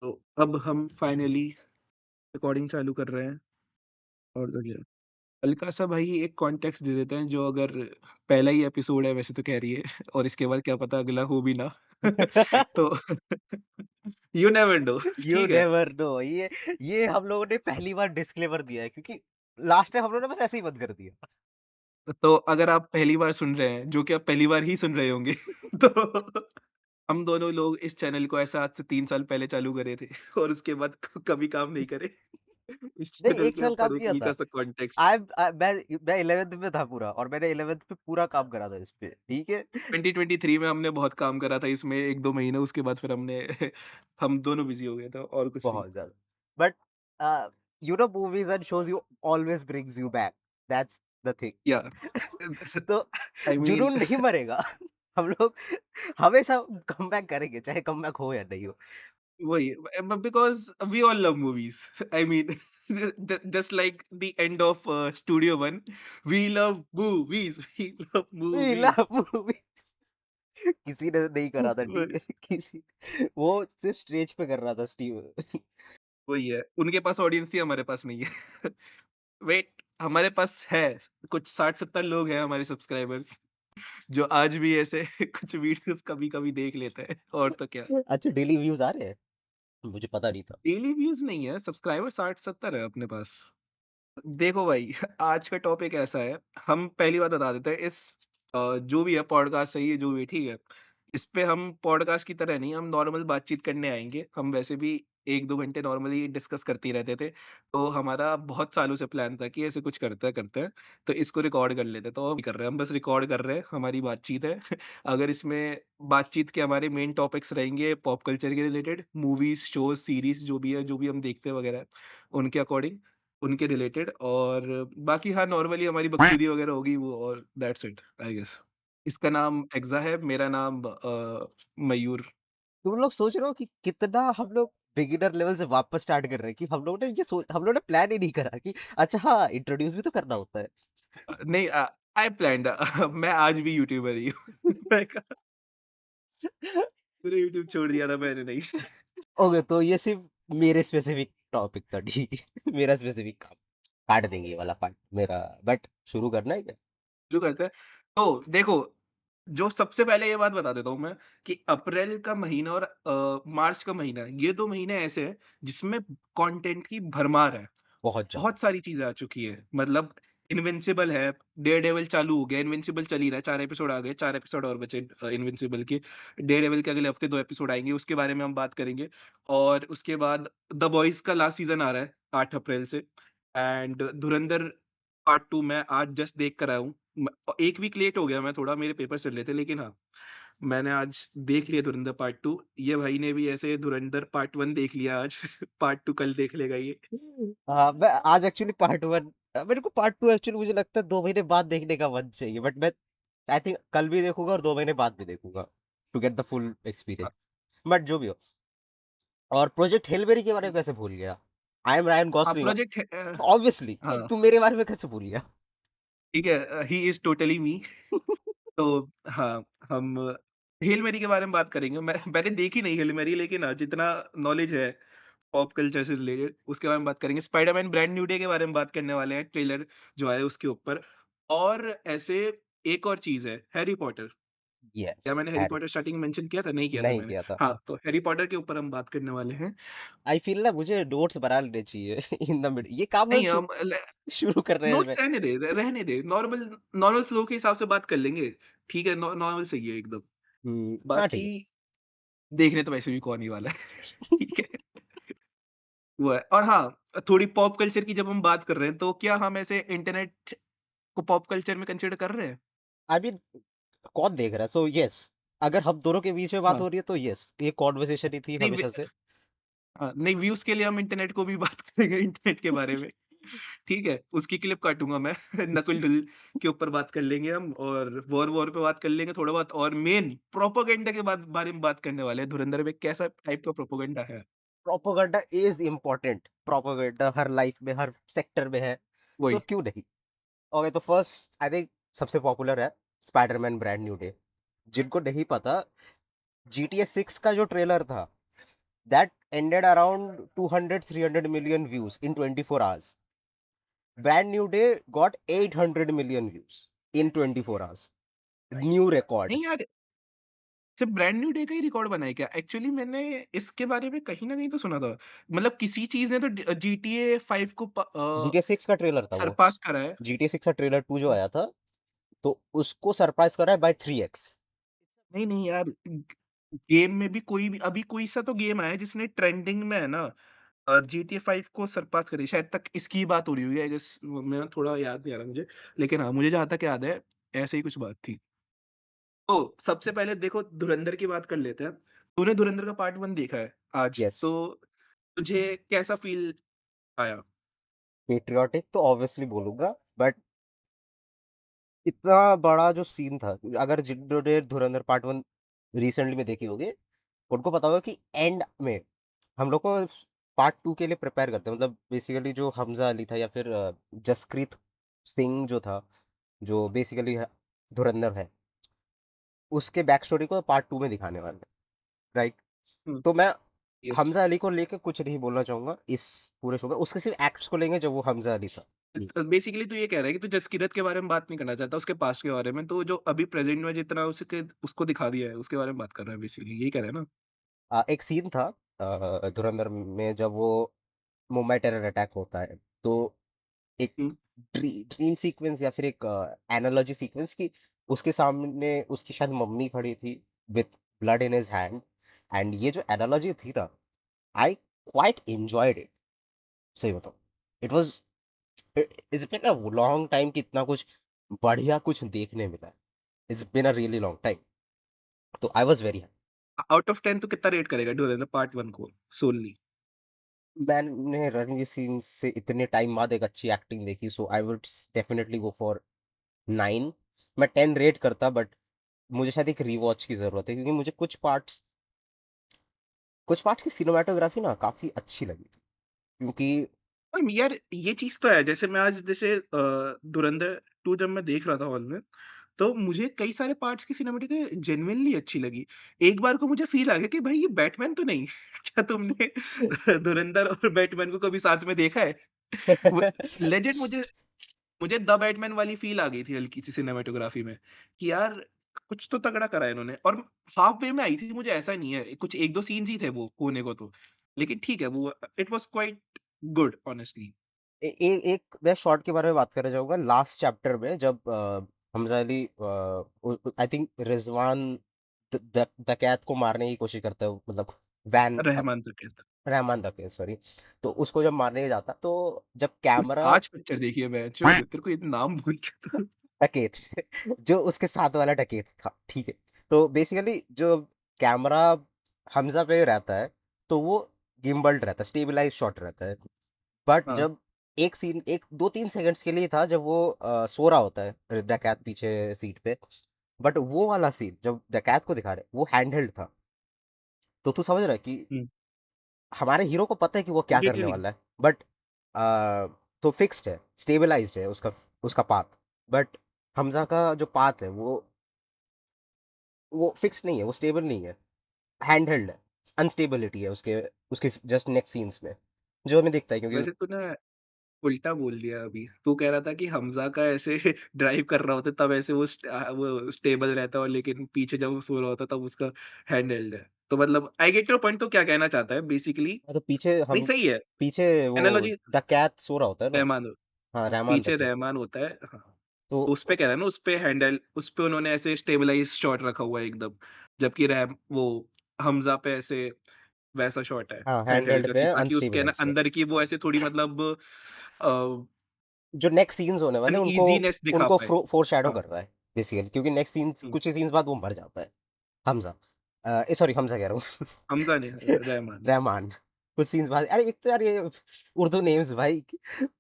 तो अब हम फाइनली रिकॉर्डिंग चालू कर रहे हैं और तो क्या, हल्का-सा भाई एक कॉन्टेक्स्ट दे देते हैं जो अगर पहला ही एपिसोड है वैसे तो कह रही है और इसके बाद क्या पता अगला हो भी ना। तो यू नेवर नो यू ठीक है? Never know. ये हम लोगों ने पहली बार डिस्क्लेमर दिया है, क्योंकि लास्ट टाइम हम लोगों ने बस ऐसे ही बंद कर दिया। तो अगर आप पहली बार सुन रहे हैं, जो कि आप पहली बार ही सुन रहे होंगे तो हम दोनों लोग इस चैनल को ऐसा आज से 3 साल पहले चालू करे थे और उसके बाद कभी काम नहीं करे। इस नहीं, चैनल 1 के साल ऊपर काम एक किया था। हल्का-सा कॉन्टेक्स्ट मैं 11th में था पूरा, और मैंने 11th पे पूरा काम करा था इस पे, ठीक है? 2023 में हमने बहुत काम करा था इसमें 1-2 महीने उसके बाद फिर हमने हम दोनों बिज़ी हो गए थे और कुछ नहीं। बहुत ज़्यादा। But a, movies and shows you always brings you back, that's the thing. या तो आई मीन जुनून नहीं मरेगा। हम लोग हमेशा कमबैक करेंगे, चाहे कमबैक हो या नहीं हो। वही because we all love movies I mean just like the end of studio one we love movies we love we movies love movies. किसी ने नहीं करा था, ठीक है? किसी वो सिर्फ़ स्टेज पे कर रहा था स्टीव। वही है, उनके पास ऑडियंस थी हमारे पास नहीं है। वेट हमारे पास है, कुछ 60-70 लोग हैं हमारे सब्सक्राइबर्स जो आज भी ऐसे कुछ वीडियोज़ कभी-कभी देख लेते हैं और तो क्या। अच्छा, डेली व्यूज़ आ रहे हैं? मुझे पता नहीं था। डेली व्यूज़ नहीं है, सब्सक्राइबर 60-70 है अपने पास। देखो भाई आज का टॉपिक ऐसा है, हम पहली बात बता देते हैं जो भी है पॉडकास्ट सही है जो भी ठीक है। इस पे हम पॉडकास्ट की तरह नहीं हम नॉर्मल बातचीत करने आएँगे। हम वैसे भी 1-2 घंटे नॉर्मली डिस्कस करते ही रहते थे। तो हमारा बहुत सालों से प्लान था कि ऐसे कुछ करते हैं, तो इसको रिकॉर्ड कर लेते हैं। तो अभी कर रहे हैं, हम बस रिकॉर्ड कर रहे हैं, हमारी बातचीत है। अगर इसमें बातचीत के हमारे मेन टॉपिक्स रहेंगे पॉप कल्चर के रिलेटेड, मूवीज़, शोज़, सीरीज़ जो भी है, जो भी हम देखते हैं वगैरह, उनके अकॉर्डिंग उनके रिलेटेड और बाकी हाँ, नॉर्मली हमारी बकचोदी वगैरह होगी वो और दैट्स इट आई गेस। इसका नाम एग्ज़ा है, मेरा नाम मयूर। तुम लोग सोच रहे हो कि कितना हम लोग बिगिनर लेवल से वापस स्टार्ट कर रहे हैं, कि हम लोगों ने प्लान ही नहीं करा कि अच्छा हाँ, इंट्रोड्यूस भी तो करना होता है। नहीं आई प्लान्ड मैं आज भी यूट्यूबर ही हूँ। मैं कहा मैंने यूट्यूब छोड़ दिया था मैंने नहीं। ओके, तो ये सिर्फ मेरे स्पेसिफिक टॉपिक था, ठीक है? मेरा स्पेसिफिक काम। काट देंगे ये वाला पार्ट मेरा। बट शुरू करना है क्या? शुरू करते हैं। तो देखो, जो सबसे पहले ये बात बता देता हूँ मैं कि अप्रैल का महीना और मार्च का महीना, ये 2 महीने ऐसे हैं जिसमें कंटेंट की भरमार है। बहुत ज्यादा। बहुत सारी चीज़ें आ चुकी हैं। मतलब इनविंसिबल है, डेयरडेविल चालू हो गया, इनविंसिबल चल ही रहा है, 4 एपिसोड आ गए, 4 एपिसोड और बचे इनविंसिबल के। डेयरडेविल के अगले हफ्ते 2 एपिसोड आएँगे, उसके बारे में हम बात करेंगे। और उसके बाद द बॉयज़ का लास्ट सीज़न आ रहा है 8 अप्रैल से एंड धुरंधर पार्ट 2 मैं आज जस्ट देख कर आया हूँ। 1 वीक लेट हो गया मैं थोड़ा, मेरे पेपर चल रहे थे, लेकिन हाँ, मैंने आज देख लिया धुरंधर पार्ट 2। ये भाई ने भी ऐसे धुरंधर पार्ट 1 देख लिया आज, पार्ट 2 कल देख लेगा ये। हाँ, मैं आज एक्चुअली पार्ट वन, मेरे को पार्ट टू एक्चुअली मुझे लगता है 2 महीने बाद देखने का मन चाहिए, बट मैं आई थिंक कल भी देखूंगा और 2 महीने बाद भी देखूंगा, to get the full experience. But जो भी हो। और प्रोजेक्ट हेलबेरी के बारे में कैसे भूल गया? आई एम रायन हाँ, गॉसलिंग। Project obviously. हाँ, तू मेरे बारे में कैसे भूल गया? ठीक है ही इज़ टोटली मी तो हाँ, हम हेल मैरी के बारे में बात करेंगे। मैंने देखी नहीं हेल मैरी लेकिन हाँ, जितना नॉलेज है पॉप कल्चर से रिलेटेड उसके बारे में बात करेंगे। स्पाइडरमैन ब्रांड न्यू डे के बारे में बात करने वाले हैं, ट्रेलर जो आया है उसके ऊपर। और ऐसे एक और चीज़ है, हैरी पॉटर। यस, क्या मैंने हैरी हैरी। पॉटर स्टार्टिंग में मेंशन किया था? नहीं किया था नहीं मैंने। किया था। हाँ, तो हैरी पॉटर के ऊपर हम बात करने वाले हैं। आई फील ना मुझे नोट्स बना लेने चाहिए इन द मिड, ये काम हम नहीं हम ल शुरू कर रहे हैं मैं। नोट्स रहने दे, रहने दे। नॉर्मल नॉर्मल फ्लो के हिसाब से बात कर लेंगे। ठीक है, नॉर्मल सही है एकदम। हाँ बाकी ठीक है। देखने तो वैसे भी कौन ही वाला है। ठीक है, वो है और हाँ, थोड़ी पॉप कल्चर की जब हम बात कर रहे हैं, तो क्या हम ऐसे इंटरनेट को पॉप कल्चर में कंसीडर कर रहे हैं? आई मीन, कौन देख रहा है? सो यस, अगर हम दोनों के बीच में बात हाँ, हो रही है तो यस, ये कॉन्वर्सेशन ही थी नहीं वे हमेशा से। नहीं व्यूज़ के लिए हम इंटरनेट को भी बात करेंगे इंटरनेट के बारे में। ठीक है, उसकी क्लिप काटूँगा मैं। नकुल ढिल के ऊपर बात कर लेंगे हम और वॉर-वॉर पे बात कर लेंगे थोड़ा बहुत और मेन प्रोपेगेंडा के बारे में बात करने वाले हैं। धुरंधर में कैसा टाइप का प्रोपेगेंडा है? Propaganda is important, propaganda her life में, हर सेक्टर में है। सो वही, क्यों नहीं? ओके, तो फर्स्ट आई थिंक सबसे पॉपुलर है स्पाइडरमैन ब्रांड न्यू डे। जिनको नहीं पता, GTA 6 का जो ट्रेलर था, that ended around 200-300 million views in 24 hours. Brand New Day got 800 million views in 24 hours. New record. नहीं यार, सिर्फ़ ब्रांड न्यू डे का ही रिकॉर्ड बना है क्या? एक्चुअली मैंने इसके बारे में कहीं न कहीं तो सुना था। मतलब किसी चीज़ ने तो जीटीए 5 को GTA 6 का ट्रेलर था वो। सरपास करा है। GTA 6 का ट्रेलर 2 जो आया था, तो उसको सरपास करा है बाय 3x। नहीं, नहीं यार, गेम में भी कोई भी अभी कोई सा तो गेम आया है जिसने ट्रेंडिंग में है ना, जीटीए 5 को सरपास करी, शायद तक इसकी ही बात हो रही होगी आई गेस, मैं थोड़ा याद नहीं आ रहा मुझे। लेकिन हाँ, मुझे जहाँ तक याद है, ऐसे ही कुछ बात थी। तो सबसे पहले देखो धुरंधर की बात कर लेते हैं। तूने धुरंधर का पार्ट 1 देखा है आज, यस। तो तुझे कैसा फ़ील आया? पेट्रियोटिक तो ऑब्वियसली बोलूँगा, बट इतना बड़ा जो सीन था, अगर जिन्होंने धुरंधर पार्ट 1 रिसेंटली में देखी होगी, उनको पता होगा कि एंड में हम लोग को पार्ट 2 के लिए प्रिपेयर करते हैं। मतलब बेसिकली जो हमज़ा अली था या फिर जसप्रीत सिंह जो था, जो बेसिकली है धुरंधर है, उसके बैक स्टोरी को पार्ट 2 में दिखाने वाले हैं, राइट? हुँ, तो मैं यस। हमज़ा अली को लेके कुछ नहीं बोलना चाहूँगा इस पूरे शो में, उसके सिर्फ़ एक्ट्स को लेंगे जब वो हमज़ा अली था। हुँ। बेसिकली तू ये कह रहा है कि तू जसकीरत के बारे में बात नहीं करना चाहता, उसके पास्ट के बारे में, तो जो अभी प्रेज़ेंट में जितना उसके उसको दिखा दिया है, उसके बारे में बात कर रहा है बेसिकली, यही कह रहा है ना? एक सीन था धुरंधर में जब वो मुंबई टेरर अटैक होता है, तो एक हुँ, ड्रीम सीक्वेंस या फिर एक एनालॉजी सीक्वेंस कि उसके सामने उसकी शायद मम्मी खड़ी थी with blood in his hand, and ये जो एनालॉजी थी ना, आई क्वाइट एंजॉयड इट। सही बताऊं, it was it's been a long time कि इतना कुछ बढ़िया कुछ देखने मिला। It's been a really long time, तो I was very. Out of 10 तू कितना रेट करेगा धुरंधर पार्ट 1 को सोलली? मैंने रणवीर सिंह से इतने टाइम बाद एक अच्छी एक्टिंग देखी, so I would definitely go for 9। मैं 10 रेट करता, बट मुझे शायद एक रीवॉच की ज़रूरत है, क्योंकि मुझे कुछ पार्ट्स की सिनेमैटोग्राफी ना काफ़ी अच्छी लगी थी, क्योंकि यार ये चीज़ तो है, जैसे मैं आज जैसे धुरंधर 2 जब मैं देख रहा था हॉल में, तो मुझे कई सारे पार्ट्स की सिनेमैटिक जेन्युइनली अच्छी लगी। एक बार को मुझे फ़ील आ गया कि भाई ये बैटमैन तो नहीं? क्या तुमने धुरंधर और बैटमैन को कभी साथ में देखा है? वो लेजेंड मुझे मुझे द बैटमैन वाली फ़ील आ गई थी हल्की-सी सिनेमैटोग्राफी में, कि यार कुछ तो तगड़ा करा है इन्होंने, और हाफ वे में आई थी, मुझे ऐसा नहीं है, कुछ 1-2 सीन्स ही थे वो कोने को तो। लेकिन ठीक है, वो it was quite good honestly। एक मैं शॉट के बारे में बात करना चाहूँगा लास्ट चैप्टर में, जब हमजा अली आई थिंक रिजवान डकैत को मारने की कोशिश करता है, मतलब वैन रहमान तक कहता। रहमान डकैत, सॉरी। तो उसको जब मारने जाता, तो जब कैमरा आज पिक्चर देखी है बेंचोद, तेरे को ये नाम भूल गया था। डकैत जो उसके साथ वाला डकैत था, ठीक है। तो बेसिकली जो कैमरा हमजा पे रहता है, तो वो गिम्बल्ड रहता है, स्टेबलाइज शॉट रहता है। बट हाँ, जब एक सीन एक 2-3 सेकंड्स के लिए था, जब वो सो रहा होता है डकैत पीछे सीट पे, बट वो वाला सीन जब डकैत को दिखा रहे, वो हैंडहेल्ड था। तो तू समझ रहा है कि हुँ, हमारे हीरो को पता है कि वो क्या करने लिटरली। वाला है, बट तो फिक्स्ड है, स्टेबलाइज्ड है उसका उसका पाथ। बट हमजा का जो पाथ है, वो फिक्स नहीं है, वो स्टेबल नहीं है, हैंडहेल्ड है, अनस्टेबिलिटी है उसके उसके जस्ट नेक्स्ट सीन्स में, जो हमें दिखता है क्योंकि वैसे तूने उल्टा बोल दिया अभी। तू कह रहा था कि हमज़ा का ऐसे ड्राइव कर रहा होता है तब ऐसे वो स्टेबल रहता है, और लेकिन पीछे जब वो सो रहा होता है तब उसका हैंड हेल्ड है। तो मतलब आई गेट योर पॉइंट, तो क्या कहना चाहता है बेसिकली। तो पीछे नहीं हम सही है, पीछे वो एनालॉजी द कैट सो रहा होता है ना। रहमान हाँ, रहमान द पीछे कैट। रहमान होता है, हाँ। तो तो उसपे कह रहा है ना, उसपे हैंडल उसपे उन्होंने ऐसे स्टेबलाइज़ शॉट रखा हुआ है एकदम। जबकि वो हमज़ा पे ऐसे वैसा शॉट है हाँ, हैंडहेल्ड हैंडहेल्ड पे करके, है, ताकि उसके है ना अनस्टेबलाइज्ड है। अंदर की वो ऐसे थोड़ी मतलब अ, जो नेक्स्ट सीन्स होने वाले हैं, उनको अनईज़ीनेस दिखा उनको पाए। फोरशैडो हाँ, कर रहा है बेसिकली, क्योंकि नेक्स्ट सीन्स हुँ, कुछ ही सीन्स बाद वो मर जाता है, हमजा। सॉरी, हमजा कह रहा हूँ। हमज़ा नहीं, रहमान। रहमान। कुछ सीन्स बाद, अरे एक तो यार ये उर्दू नेम्स भाई,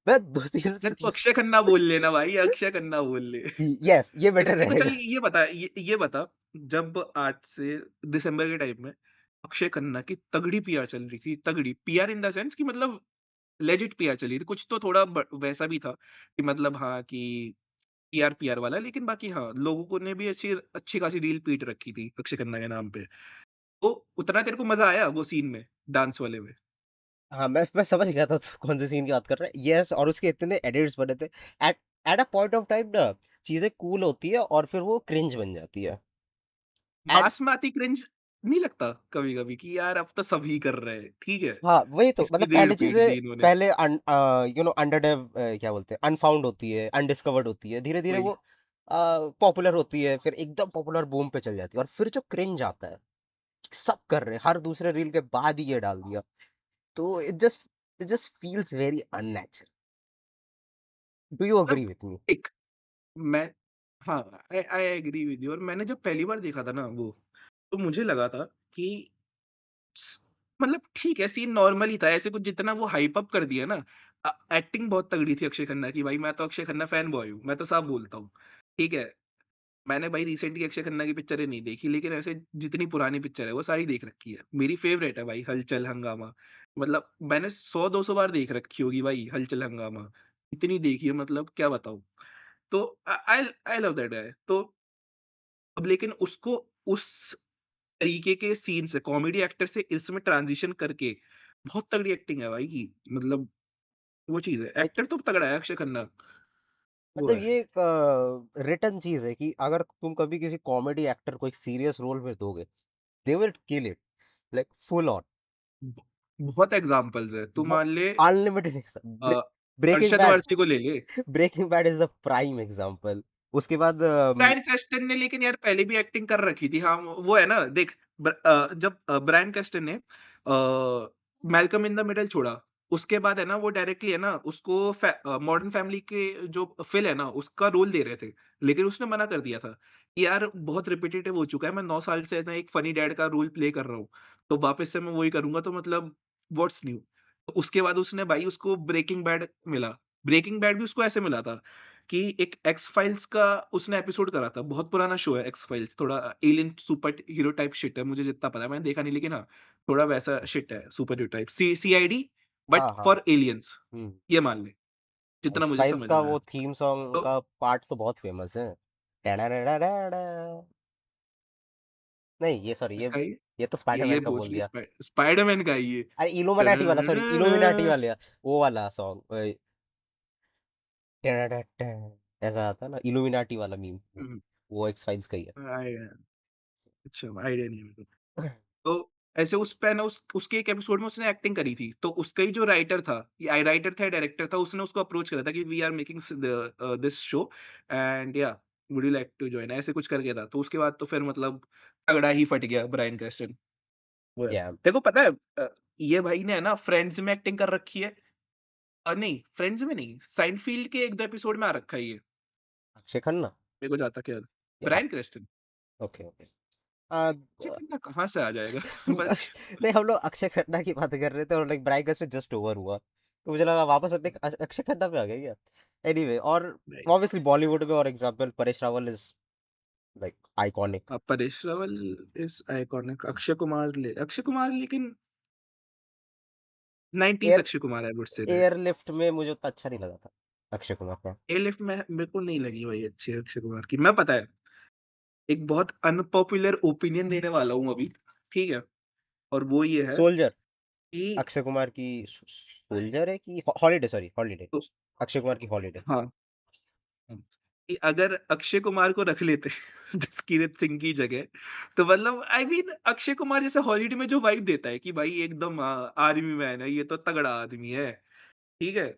मैं 2-3 नहीं तू अक्षय खन्ना बोल लेना भाई, अक्षय खन्ना बोल ले। यस, ये तेरे बेटर तेरे को चल रहेगा। ये बता, जब आज से दिसंबर के टाइम में अक्षय खन्ना की तगड़ी पीआर चल रही थी, तगड़ी पीआर इन द सेंस कि मतलब लेजिट पीआर चली थी। कुछ तो थोड़ा वैसा भी था कि मतलब हाँ, कि पीआर पीआर वाला, लेकिन बाकी हाँ, लोगों को ने भी अच्छी अच्छी खासी रील पीट रखी थी अक्षय खन्ना के नाम पे। तो उतना तेरे को मज़ा आया वो सीन में, डांस वाले में? हाँ, मैं समझ गया था तू कौन से सीन की बात कर रहा है। येस, और उसके इतने एडिट्स बने थे। At at a point of time ना चीज़ें कूल होती है और फिर वो क्रिंज बन जाती है। एंड मास में आती क्रिंज नहीं लगता कभी-कभी कि यार अब तो सभी कर रहे हैं, ठीक है? हाँ, वही तो इसकी मतलब रील पहले रिपीट चीज़ें दी इन्होंने, पहले क्या बोलते हैं, अनफाउंड होती है, अनडिस्कवर्ड होती है। धीरे-धीरे वही। वो पॉपुलर होती है, फिर एकदम पॉपुलर बूम पे चल जाती है और फिर जो क्रिंज आता है, सब कर रहे हैं, हर दूसरे रील के बाद ही ये डाल दिया। तो it just feels very unnatural. Do you मतलब एग्री विथ मी? एक मैं हाँ, आई आई एग्री विद यू और मैंने जब पहली बार देखा था ना वो, तो मुझे लगा था कि स मतलब ठीक है, सीन नॉर्मल ही था, ऐसे कुछ जितना वो हाइप अप कर दिया ना एक्टिंग बहुत तगड़ी थी अक्षय खन्ना की, भाई मैं तो अक्षय खन्ना फैन बॉय हूँ, मैं तो साफ बोलता हूँ, ठीक है? मैंने भाई रिसेंट की अक्षय खन्ना की पिक्चरें नहीं देखी, लेकिन ऐसे जितनी पुरानी पिक्चर है, वो सारी देख रखी है। मेरी फेवरेट है भाई हलचल हंगामा, मतलब मैंने 100-200 बार देख रखी होगी भाई हलचल हंगामा, इतनी देखी है मतलब क्या बताऊँ। तो आई लव दैट गाय तो अब लेकिन उसको उस तरीके के सीन से कॉमेडी एक्टर से इसमें ट्रांज़िशन करके बहुत तगड़ी एक्टिंग है भाई की, मतलब वो चीज़ है। लाइक एक्टर तो तगड़ा है अक्षय खन्ना, वो मतलब है। ये एक रिटन चीज़ है कि अगर तुम कभी किसी कॉमेडी एक्टर को एक सीरियस रोल में दोगे, they will kill it like full on. ब बहुत एग्ज़ाम्पल्स है। तू ब मान ले unlimited uh, breaking Arshad bad Warsi को ले ले। Breaking bad is the prime example. उसके बाद ब्रायन क्रेस्टन ने लेकिन यार पहले भी एक्टिंग कर रखी थी। हाँ, वो है ना देख जब ब्रायन क्रेस्टन ने मैल्कम इन द मिडल छोड़ा, उसके बाद है ना वो डायरेक्टली है ना उसको मॉडर्न फैमिली के जो फिल है ना उसका रोल दे रहे थे। लेकिन उसने मना कर दिया था कि यार बहुत रिपिटेटिव हो चुका है। मैं 9 साल से ऐसा एक फनी डैड का रोल प्ले कर रहा हूँ। तो वापस से मैं वही करूँगा तो मतलब व्हाट्स न्यू? तो उसके बाद उसने भाई उसको ब्रेकिंग बैड मिला। ब्रेकिंग बैड भी उसको ऐसे मिला था कि एक एक्स फाइल्स का उसने एपिसोड करा था। बहुत पुराना शो है एक्स फाइल्स, थोड़ा alien super hero type shit है, मुझे जितना पता है, मैंने देखा नहीं लेकिन हाँ, थोड़ा वैसा शिट है super hero type. CID but हाँ, हाँ। फॉर एलियंस हुँ। ये मान ले, जितना मुझे एक्स-फाइल्स समझ का में आया। वो थीम सॉन्ग तो का पार्ट तो बहुत फ़ेमस है। टैडैडैडैडा। नहीं, ये सॉरी इसका ये तो ये स्पाइडरमैन का बोल मोस्टली दिया। स्पाइडरमैन का है ये। अरे इल्यूमिनाटी वाला सॉरी इल्यूमिनाटी वाले वो वाला सॉन्ग ऐसा आता है ना इल्यूमिनाटी वाला मीम हुँ, वो एक्स-फाइल्स का ही है। आइडिया अच्छा आइडिया नहीं है मेरे को। तो ऐसे उस पे ना उसके एक एपिसोड में उसने एक्टिंग करी थी। तो उसका ही जो राइटर था, या राइटर था या डायरेक्टर था, उसने उसको अप्रोच करा था कि we are making this show and या would you like to join? ऐसे कुछ करके था। तो उसके बाद तो फिर मतलब तगड़ा ही फट गया ब्रायन क्रेस्टन, वो है। या तेरे को पता है ये भाई ने है ना फ्रेंड्स में एक्टिंग कर रखी है। नहीं फ्रेंड्स में नहीं, साइनफील्ड के 1-2 एपिसोड में आ रखा है ये, अक्षय खन्ना? मेरे को जहाँ तक याद है। या ब्रायन क्रेस्टन, ओके, ओके। अ, ये बंदा कहाँ से आ जाएगा? बस नहीं हम लोग अक्षय खन्ना की बात कर रहे थे और लाइक ब्राइगस से जस्ट ओवर हुआ। तो मुझे लगा वापस अपने अक्षय खन्ना पे आ गए क्या? एनीवे और नहीं। ऑब्वियसली बॉलीवुड में और example Paresh Rawal is like iconic. Paresh Rawal is iconic. Akshay Kumar लेकिन 90s air Akshay Kumar I would say that. Airlift में मुझे उतना अच्छा नहीं लगा था, अक्षय कुमार का। एयरलिफ्ट में मेरे को नहीं लगी भाई अच्छी अक्षय कुमार की। मैं पता है, एक बहुत अनपॉपुलर ओपिनियन देने वाला हूँ अभी, ठीक है? और वो ये है सोल्जर कि अक्षय कुमार की सोल्जर है कि हॉलिडे सॉरी हॉलिडे तो अक्षय कुमार की हॉलिडे। हाँ, कि अगर अक्षय कुमार को रख लेते जसकीरत सिंह की जगह, तो मतलब आई मीन अक्षय कुमार जैसे हॉलिडे में जो वाइब देता है कि भाई एकदम आर्मी मैन है, ये तो तगड़ा आदमी है, ठीक है?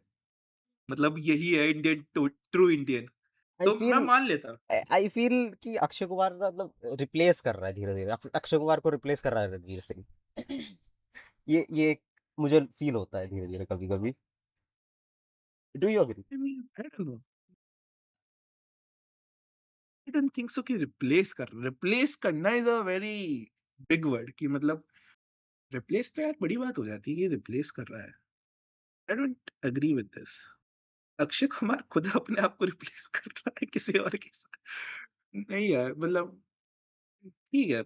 मतलब यही है इंडियन ट्रू इंडियन। आई तो मैं फील मान लेता। आई फील कि अक्षय कुमार ना मतलब रिप्लेस कर रहा है धीरे-धीरे अक्षय कुमार को रिप्लेस कर रहा है रणवीर सिंह। ये मुझे फील होता है धीरे-धीरे कभी-कभी। Do you agree? I mean I don't know, I don't think so कि रिप्लेस करना is a very big word कि मतलब रिप्लेस तो यार बड़ी बात हो जाती है कि रिप्लेस कर रहा है। I don't agree with this. Akshay Kumar खुद अपने आप को रिप्लेस कर रहा है किसी और के साथ। नहीं यार मतलब ठीक है।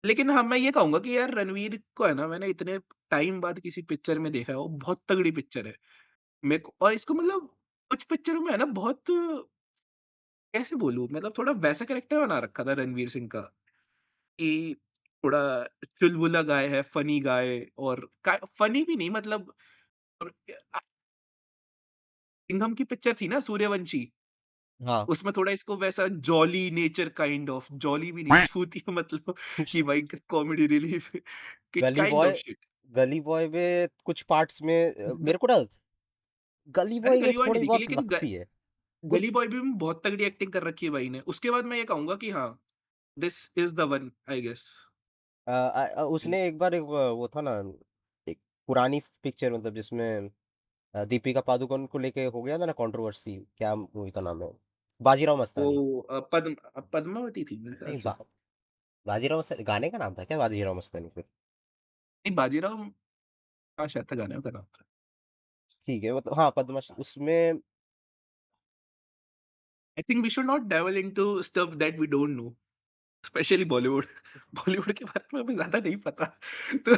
लेकिन हाँ, मैं ये कहूँगा कि यार रणवीर को है ना मैंने इतने टाइम बाद किसी पिक्चर में देखा है, वो बहुत तगड़ी पिक्चर है। मेरे को और इसको मतलब कुछ पिक्चरों में है ना बहुत कैसे बोलूँ मतलब थोड़ा वैसा कैरेक्टर बना रखा था रणवीर सिंह का कि थोड़ा चुलबुला गाय है, फनी गाय और का फनी भी नहीं मतलब और सिंघम की पिक्चर थी ना सूर्यवंशी, हाँ, उसमें थोड़ा इसको वैसा jolly nature kind of jolly भी नहीं छूती है मतलब कि भाई कॉमेडी रिलीफ कि गली काइंड ऑफ बॉय शिट। गली बॉय में कुछ पार्ट्स में मेरे को ना गली मैंने बॉय में गली बॉय नहीं थोड़ी देखी बहुत लेकिन लगती है। गली कुछ बॉय भी में बहुत तगड़ी एक्टिंग कर रखी है भाई ने। उसके बाद मैं ये कहूँगा कि हाँ, this is the one I guess. उसने एक बार एक वो था ना, एक पुरानी पिक्चर मतलब जिसमें दीपिका पादुकोण को लेके हो गया था ना कंट्रोवर्सी, क्या मूवी का नाम है? बाजीराव वो मस्तानी। पद्मावती थी मेरे ख्याल नहीं से। बाजीराव गाने का नाम था क्या बाजीराव मस्तानी फिर? नहीं बाजीराव हाँ, शायद था गाने का नाम था। ठीक है मतलब हाँ, पद्मावत उसमें I think we should not delve into stuff that we don't know, especially Bollywood. Bollywood के बारे में हमें ज़्यादा नहीं पता। तो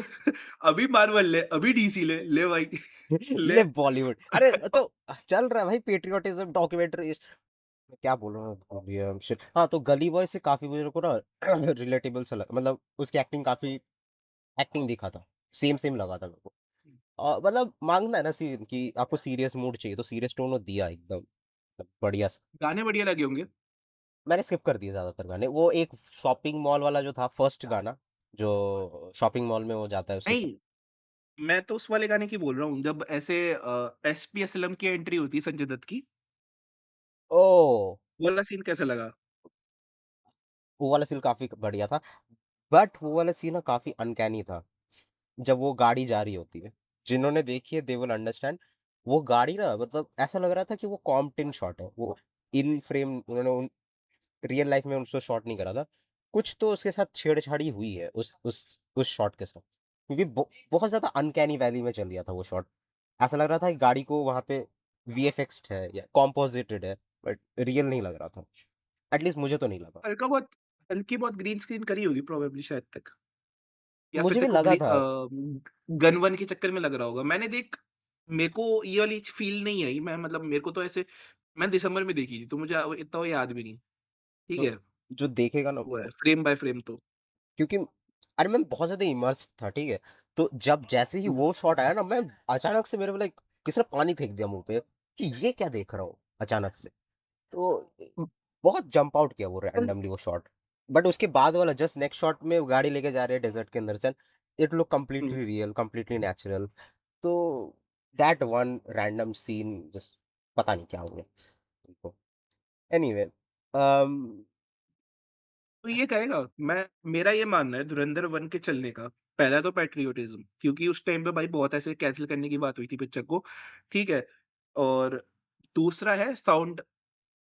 अभी मार्वल ले, अभी डीसी ले, ले भाई ले। ले बॉलीवुड। अरे तो चल रहा है भाई पैट्रियोटिज़्म डॉक्यूमेंट्री मैं क्या बोल रहा हूँ भूल गया शिट। हाँ, तो गली बॉय से काफ़ी मेरे को ना रिलेटेबल सा लगा मतलब उसकी एक्टिंग काफ़ी एक्टिंग दिखा था। सेम सेम लगा था मेरे को। मतलब माँगना है ना सीन कि आपको सीरियस मूड चाहिए तो सीरियस टोन वो दिया एकदम बढ़िया सा। गाने बढ़िया लगे होंगे। मैंने स्किप कर दिए ज़्यादातर गाने। वो एक शॉपिंग मॉल वाला जो था फर्स्ट गाना, जो शॉपिंग मॉल में वो जाता है उसके साथ। नहीं, मैं तो उस वाले गाने की बोल रहा हूँ जब ऐसे एसपी असलम की एंट्री होती है संजय दत्त की, ओह! वो वाला सीन कैसा लगा? वो वाला सीन काफ़ी बढ़िया था। बट वो वाला सीन ना काफ़ी अनकैनी था। जब वो गाड़ी जा रही होती है। जिन्होंने देखी है दे विल अंडरस्टैंड। वो गाड़ी ना मतलब ऐसा लग रहा था कि वो कॉम्पटिन शॉट है। वो इन फ्रेम उन्होंने उन रियल लाइफ में उसको शॉट नहीं करा था। कुछ तो उसके साथ छेड़छाड़ी हुई है उस शॉट के साथ। क्योंकि बहुत ज़्यादा अनकैनी वैली में चल दिया था वो शॉट। ऐसा लग रहा था कि गाड़ी को वहाँ पे वीएफएक्स्ड है या कॉम्पोजिटेड है, बट रियल नहीं लग रहा था। एटलीस्ट मुझे तो नहीं लगा। हल्का बहुत हल्की बहुत ग्रीन स्क्रीन करी होगी प्रोबेबली शायद तक या फिर मुझे भी तेरे को लगा था। गन वन के चक्कर में लग रहा होगा। मैंने देख मेरे को ये वाली फील नहीं आई। मैं मतलब मेरे को तो ऐसे मैं दिसंबर में देखी थी तो मुझे इतना वो याद भी नहीं। ठीक तो है, जो देखेगा ना वो है फ्रेम बाय फ्रेम तो। क्योंकि अरे मैं बहुत ज़्यादा इमर्स्ड था, ठीक है? तो जब जैसे ही वो शॉट आया ना मैं अचानक से मेरे को लाइक किसी ने पानी फेंक दिया मुँह पे कि ये क्या देख रहा हूँ अचानक से। तो बहुत जंप आउट किया वो रैंडमली वो शॉट। बट उसके बाद वाला जस्ट नेक्स्ट शॉट में वो गाड़ी लेके जा रहे हैं डेज़र्ट के अंदर से it look hmm, completely real, completely natural. तो that one random scene just पता नहीं क्या हो गया उनको। एनीवे अम, तो ये कहेगा मैं मेरा ये मानना है धुरंधर 1 के चलने का, पहला तो पैट्रियोटिज़्म क्योंकि उस टाइम पे भाई बहुत ऐसे कैंसल करने की बात हुई थी पिक्चर को, ठीक है? और दूसरा है साउंड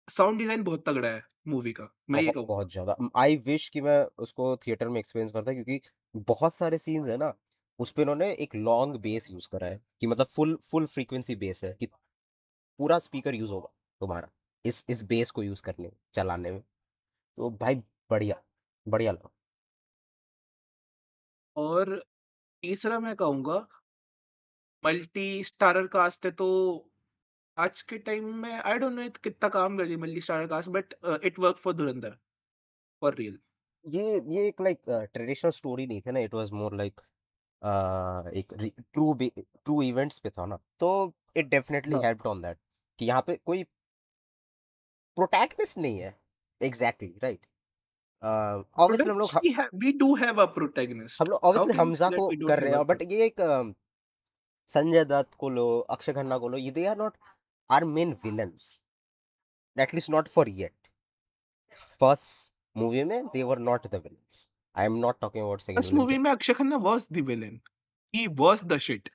साउंड डिज़ाइन बहुत तगड़ा है मूवी का, मैं ये कहूँगा। बहुत ज़्यादा आई विश कि मैं उसको थिएटर में एक्सपीरियंस करता क्योंकि बहुत सारे सीन्स है ना, उसपे इन्होंने एक लॉन्ग बेस यूज़ करा है कि मतलब फुल फुल फ्रीक्वेंसी बेस है कि पूरा स्पीकर यूज़ होगा तुम्हारा इस बेस को यूज़ करने में, चलाने में। तो भाई बढ़िया, बढ़िया लगा। और तीसरा मैं कहूँगा मल्टी स्टारर कास्ट है तो आज के टाइम में आई डोंट नो कितना काम कर रही है multi starrer cast but it work for Dhurandhar for real. ये एक लाइक ट्रेडिशनल स्टोरी नहीं थी ना, इट वाज़ मोर लाइक एक ट्रू इवेंट्स पे था ना, तो इट डेफिनिटली हाँ, हेल्प्ड ऑन दैट कि यहाँ पे कोई प्रोटैगनिस्ट नहीं है। Exactly right. Obviously we do have a hmm protagonist. लोग how obviously can you Hamza से दैट को वी कर डोंट रहे हैव हैं अ बट ये एक संजय दत्त को लो, अक्षय खन्ना को लो, ये they are not our main villains, at least not for yet. First movie में they were not the villains. I am not talking about second first villain movie के। में Akshaye Khanna was the villain. He was the shit.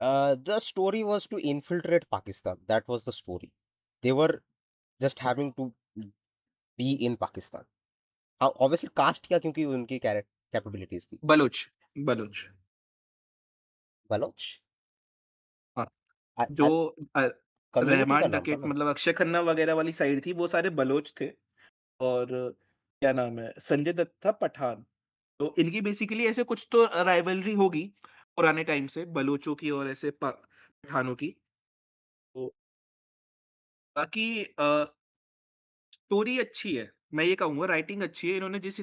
The story was to infiltrate Pakistan, that was the story. They were just having to be in Pakistan. हाँ, obviously cast किया क्योंकि उनकी capabilities थी। Bloch, Bloch. Bloch? हाँ, अ जो अ, community का रहमान नाम था डकैत ना? मतलब अक्षय खन्ना वगैरह वाली साइड थी वो सारे बलोच थे और क्या नाम है संजय दत्त था पठान। तो इनकी बेसिकली ऐसे कुछ तो राइवलरी होगी पुराने टाइम से बलूचों की और ऐसे पठानों की। तो बाकी स्टोरी अच्छी है। मैं ये कहूँगा राइटिंग अच्छी है, इन्होंने जिस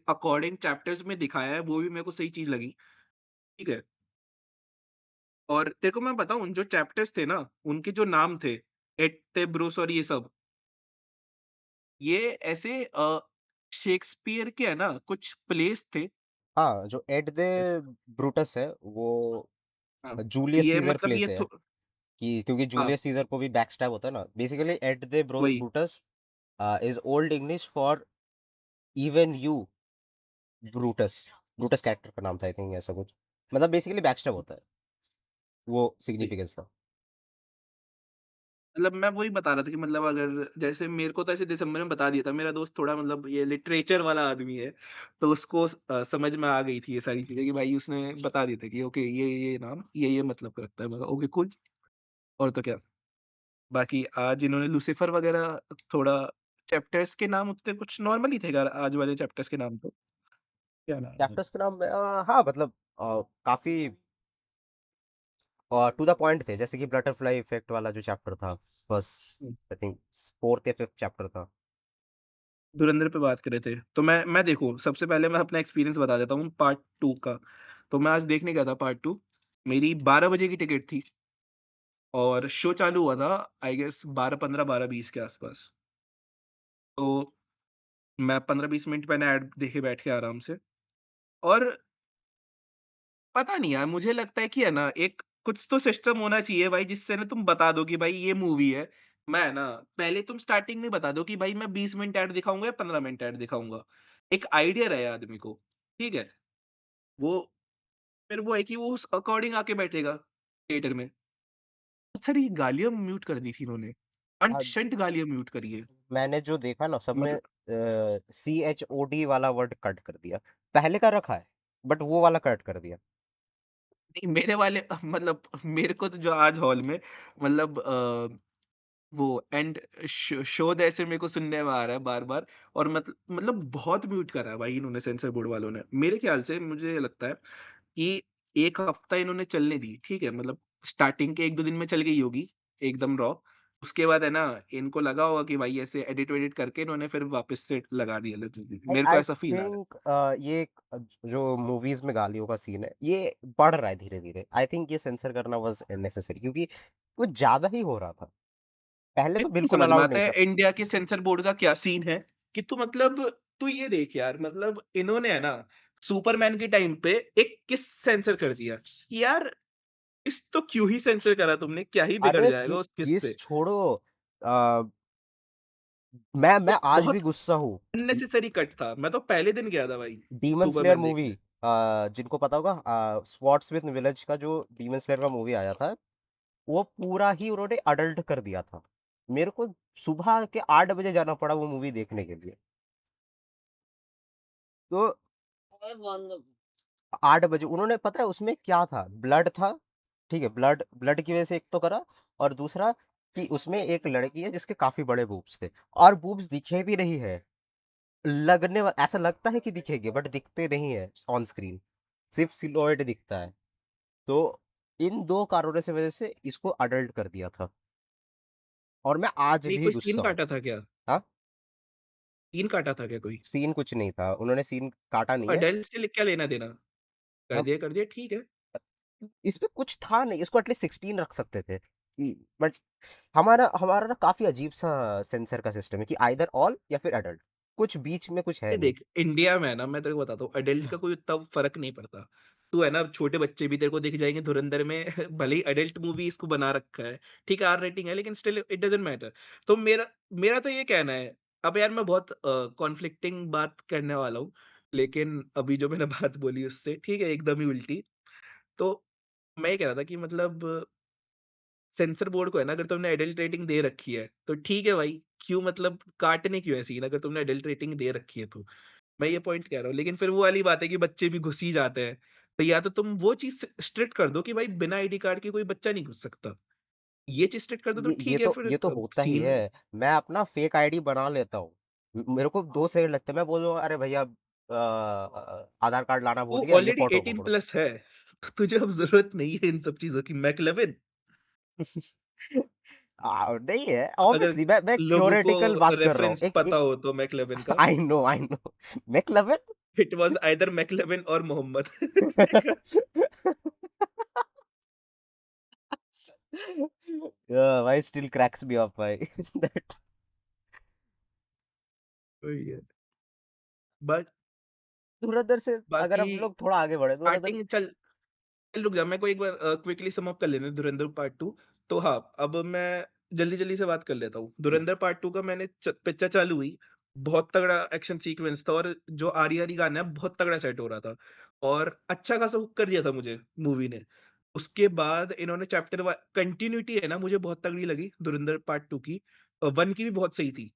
अकॉर्डिंग चैप्टर्स में दिखाया है, वो भी मेरे को सही चीज़ लगी, ठीक है? और तेरे को मैं बताऊँ जो चैप्टर्स थे ना, उनके जो नाम थे, एट ब्रूस और ये सब, ये ऐसे शेक्सपियर के है ना कुछ प्लेस थे। हाँ, जो एट द ब्रूटस है वो हाँ, जूलियस ये सीज़र मतलब प्ले ये से है, थो कि क्योंकि हाँ, जूलियस सीज़र को भी बैकस्टैब होता है ना। बेसिकली एट द वही। Brutus is old English for even you Brutus. Brutus character का नाम था आई थिंक, ऐसा कुछ। मतलब बेसिकली बैकस्टैब होता है, वो वही। सिग्निफिकेंस था। मतलब मैं वही बता रहा था कि मतलब अगर जैसे मेरे को तो ऐसे दिसंबर में बता दिया था, मेरा दोस्त थोड़ा मतलब ये लिटरेचर वाला आदमी है, तो उसको समझ में आ गई थी ये सारी चीज़ें कि भाई उसने बता दिया था कि ओके ये नाम ये मतलब रखता है। मैं कहा ओके कूल और तो क्या। बाकी आज इन्होंने लूसीफर वगैरह थोड़ा चैप्टर्स के नाम उतने कुछ नॉर्मल ही थे यार आज वाले चैप्टर्स के नाम तो। क्या नाम है? चैप्टर्स के नाम हाँ, मतलब काफ़ी टू द पॉइंट थे, जैसे कि बटरफ्लाई इफेक्ट वाला जो चैप्टर था, first hmm, I think 4th या 5th चैप्टर था। धुरंधर पे बात कर रहे थे। तो मैं देखो सबसे पहले मैं अपना एक्सपीरियंस बता देता हूँ पार्ट 2 का। तो मैं आज देखने गया था पार्ट 2 मेरी 12 बजे की टिकट थी और शो चालू हुआ था आई गेस 12:15 12:20 के आसपास। तो मैं 15-20 मिनट मैंने ऐड देखे बैठ के आराम से और पता नहीं यार मुझे लगता है कि है ना एक कुछ तो सिस्टम होना चाहिए भाई जिससे ना तुम बता दो कि भाई ये मूवी है। मैं ना पहले तुम स्टार्टिंग में बता दो कि भाई मैं 20 मिनट ऐड दिखाऊँगा या 15 मिनट ऐड दिखाऊँगा। एक आइडिया रहे आदमी को, ठीक है? वो फिर वो है कि वो उस अकॉर्डिंग आके बैठेगा थिएटर में। बहुत सारी गालियाँ म्यूट कर दी थी इन्होंने। हाँ, अनशंट गालियाँ म्यूट करी है। मैंने जो देखा ना, सबने मतलब CHOD वाला वर्ड कट कर दिया। पहले का रखा है, बट वो वाला कट कर दिया। नहीं मेरे वाले मतलब मेरे को तो जो आज हॉल में मतलब वो एंड शोध ऐसे मेरे को सुनने में आ रहा है बार-बार और मतलब बहुत म्यूट करा है भाई इन्होंने सेंसर बोर्ड वालों ने। मेरे ख्याल से मुझे लगता है कि 1 हफ्ता इन्होंने चलने दी, ठीक है? मतलब स्टार्टिंग के 1-2 दिन में चल गई होगी, एकदम रॉ। उसके बाद है ना, इनको लगा होगा कि भाई ऐसे एडिट-वेडिट करके इन्होंने फिर वापस से लगा दिया आई मेरे को आई ऐसा फ़ील आ रहा है। थिंक ये जो मूवीज में गालियों का सीन है, ये बढ़ रहा है धीरे धीरे। आई थिंक ये सेंसर करना वाज नेसेसरी, क्योंकि वो ज्यादा ही हो रहा था। पहले मेरे तो को नहीं बिल्कुल समझ में अलाउड आता नहीं है था। इंडिया के सेंसर बोर्ड का क्या सीन है कि तू ये देख यार मतलब इन्होंने है ना, सुपरमैन के टाइम पे एक किस सेंसर कर दिया। यार, किस तो क्यों ही सेंसर करा तुमने? क्या ही बिगड़ अरे जाएगा उस किस किस से? छोड़ो, आ, मैं वो आज भी बहुत गुस्सा हूँ। अननेसेसरी कट था। मैं तो पहले दिन गया था भाई, डीमन स्लेयर सुपरमैन मूवी, देखने। जिनको पता होगा, स्वॉर्ड्स विद विलेज का जो डीमन स्लेयर का मूवी आया था, वो पूरा ही उन्होंने अडल्ट कर दिया था। मेरे को सुबह के 8 बजे जाना पड़ा वो मूवी देखने के लिए। तो 8 बजे उन्होंने, पता है उसमें क्या था? ब्लड था, ठीक है? ब्लड ब्लड की वजह से एक तो करा, और दूसरा कि उसमें एक लड़की है जिसके काफ़ी बड़े बूब्स थे, और बूब्स दिखे भी नहीं है। ऐसा लगता है कि दिखेंगे, बट दिखते नहीं है ऑन स्क्रीन, सिर्फ सिलोएट दिखता है। तो इन 2 कारणों से वजह से इसको अडल्ट कर दिया था, और मैं आज नहीं भी कोई सीन गुस्सा हूँ। काटा था क्या? हाँ? सीन काटा था क्या कोई? सीन कुछ नहीं था, उन्होंने सीन काटा नहीं है। अडल्ट से क्या लेना-देना? अब कर दिया ठीक है। इसमें कुछ था नहीं, इसको एटलीस्ट 16 रख सकते थे। बट हमारा हमारा ना काफ़ी अजीब-सा सेंसर का सिस्टम है कि आइदर ऑल या फिर एडल्ट, कुछ बीच में कुछ है ये नहीं। देख इंडिया में है ना मैं तेरे को बताता हूँ अडल्ट का कोई उतना फ़र्क नहीं पड़ता। तू है ना छोटे बच्चे भी तेरे को दिख जाएँगे धुरंधर में भले ही अडल्ट मूवी इसको बना रखा है, ठीक है आर रेटिंग है लेकिन स्टिल इट डज़न्ट मैटर। तो मेरा मेरा तो ये कहना है, अब यार मैं बहुत कॉन्फ्लिक्टिंग बात करने वाला हूँ, लेकिन अभी जो मैंने बात बोली उससे ठीक है एकदम ही उल्टी। तो मैं ये कह रहा था कि मतलब सेंसर बोर्ड को है ना अगर तुमने एडल्ट रेटिंग दे रखी है, तो ठीक है भाई, क्यों मतलब काटने क्यों है सीन अगर तुमने एडल्ट रेटिंग दे रखी है तो। मैं ये पॉइंट कह रहा हूँ, लेकिन फिर वो वाली बात है कि बच्चे भी घुस ही जाते हैं। तो या तो तुम वो चीज़ स्ट्रिक्ट कर दो कि भाई बिना आईडी कार्ड के कोई बच्चा नहीं घुस सकता। ये चीज़ स्ट्रिक्ट कर दो तो ठीक है फिर ये तो होता ही सीन है। मैं अपना फेक आईडी बना लेता हूँ। मेरे को 2 सेकंड लगते हैं, मैं बोल दूँगा, अरे भैया आधार कार्ड लाना वो भूल गया, ये ऑलरेडी फ़ोटो 18 पकड़ो। प्लस है। तो तुझे अब ज़रूरत नहीं है इन सब चीज़ों की मैकलविन। नहीं है अगर ऑब्वियसली, मैं लोगों को थ्योरेटिकल बात कर रहा हूँ। रेफरेंस एक पता एक हो तो मैक्लेवन का, आई नो मैक्लवेन। इट वाज़ आइदर मैक्लेवन और मोहम्मद। भाई स्टिल क्रैक्स मी अप भाई दैट। वही है। बट धुरंधर से अगर बाकी हम लोग थोड़ा आगे बढ़े, धुरंधर। स्टार्टिंग चल रुक जा, मेरे को एक बार क्विकली सम अप कर लेने दे धुरंधर पार्ट 2। तो हाँ, अब मैं जल्दी-जल्दी से बात कर लेता हूँ। धुरंधर पार्ट 2 का मैंने पिक्चर चालू हुई, बहुत तगड़ा एक्शन सीक्वेंस था और जो आरी-आरी गाना है बहुत तगड़ा सेट हो रहा था और अच्छा खासा हुक कर दिया था मुझे मूवी ने। उसके बाद इन्होंने चैप्टर व कंटिन्यूटी है ना मुझे बहुत तगड़ी लगी धुरंधर पार्ट 2 की। 1 की भी बहुत सही थी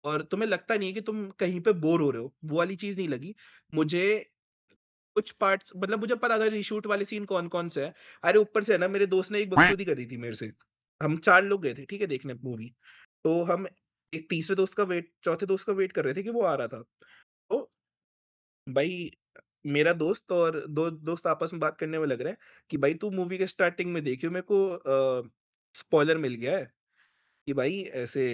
और तुम्हें लगता नहीं है कि तुम कहीं पे बोर हो रहे हो, वो वाली चीज़ नहीं लगी। मुझे कुछ पार्ट्स मतलब मुझे पता था रीशूट वाले सीन कौन-कौन से हैं। अरे ऊपर से है ना मेरे दोस्त ने एक बकचोदी करी थी मेरे से। हम 4 लोग गए थे, ठीक है, देखने मूवी। तो हम एक तीसरे दोस्त का वेट चौथे दोस्त का वेट कर रहे थे कि वो आ रहा था। तो भाई मेरा दोस्त और 2 दोस्त आपस में बात करने में लग रहे हैं कि भाई तू मूवी के स्टार्टिंग में देखियो मेरे को स्पॉइलर मिल गया है कि भाई ऐसे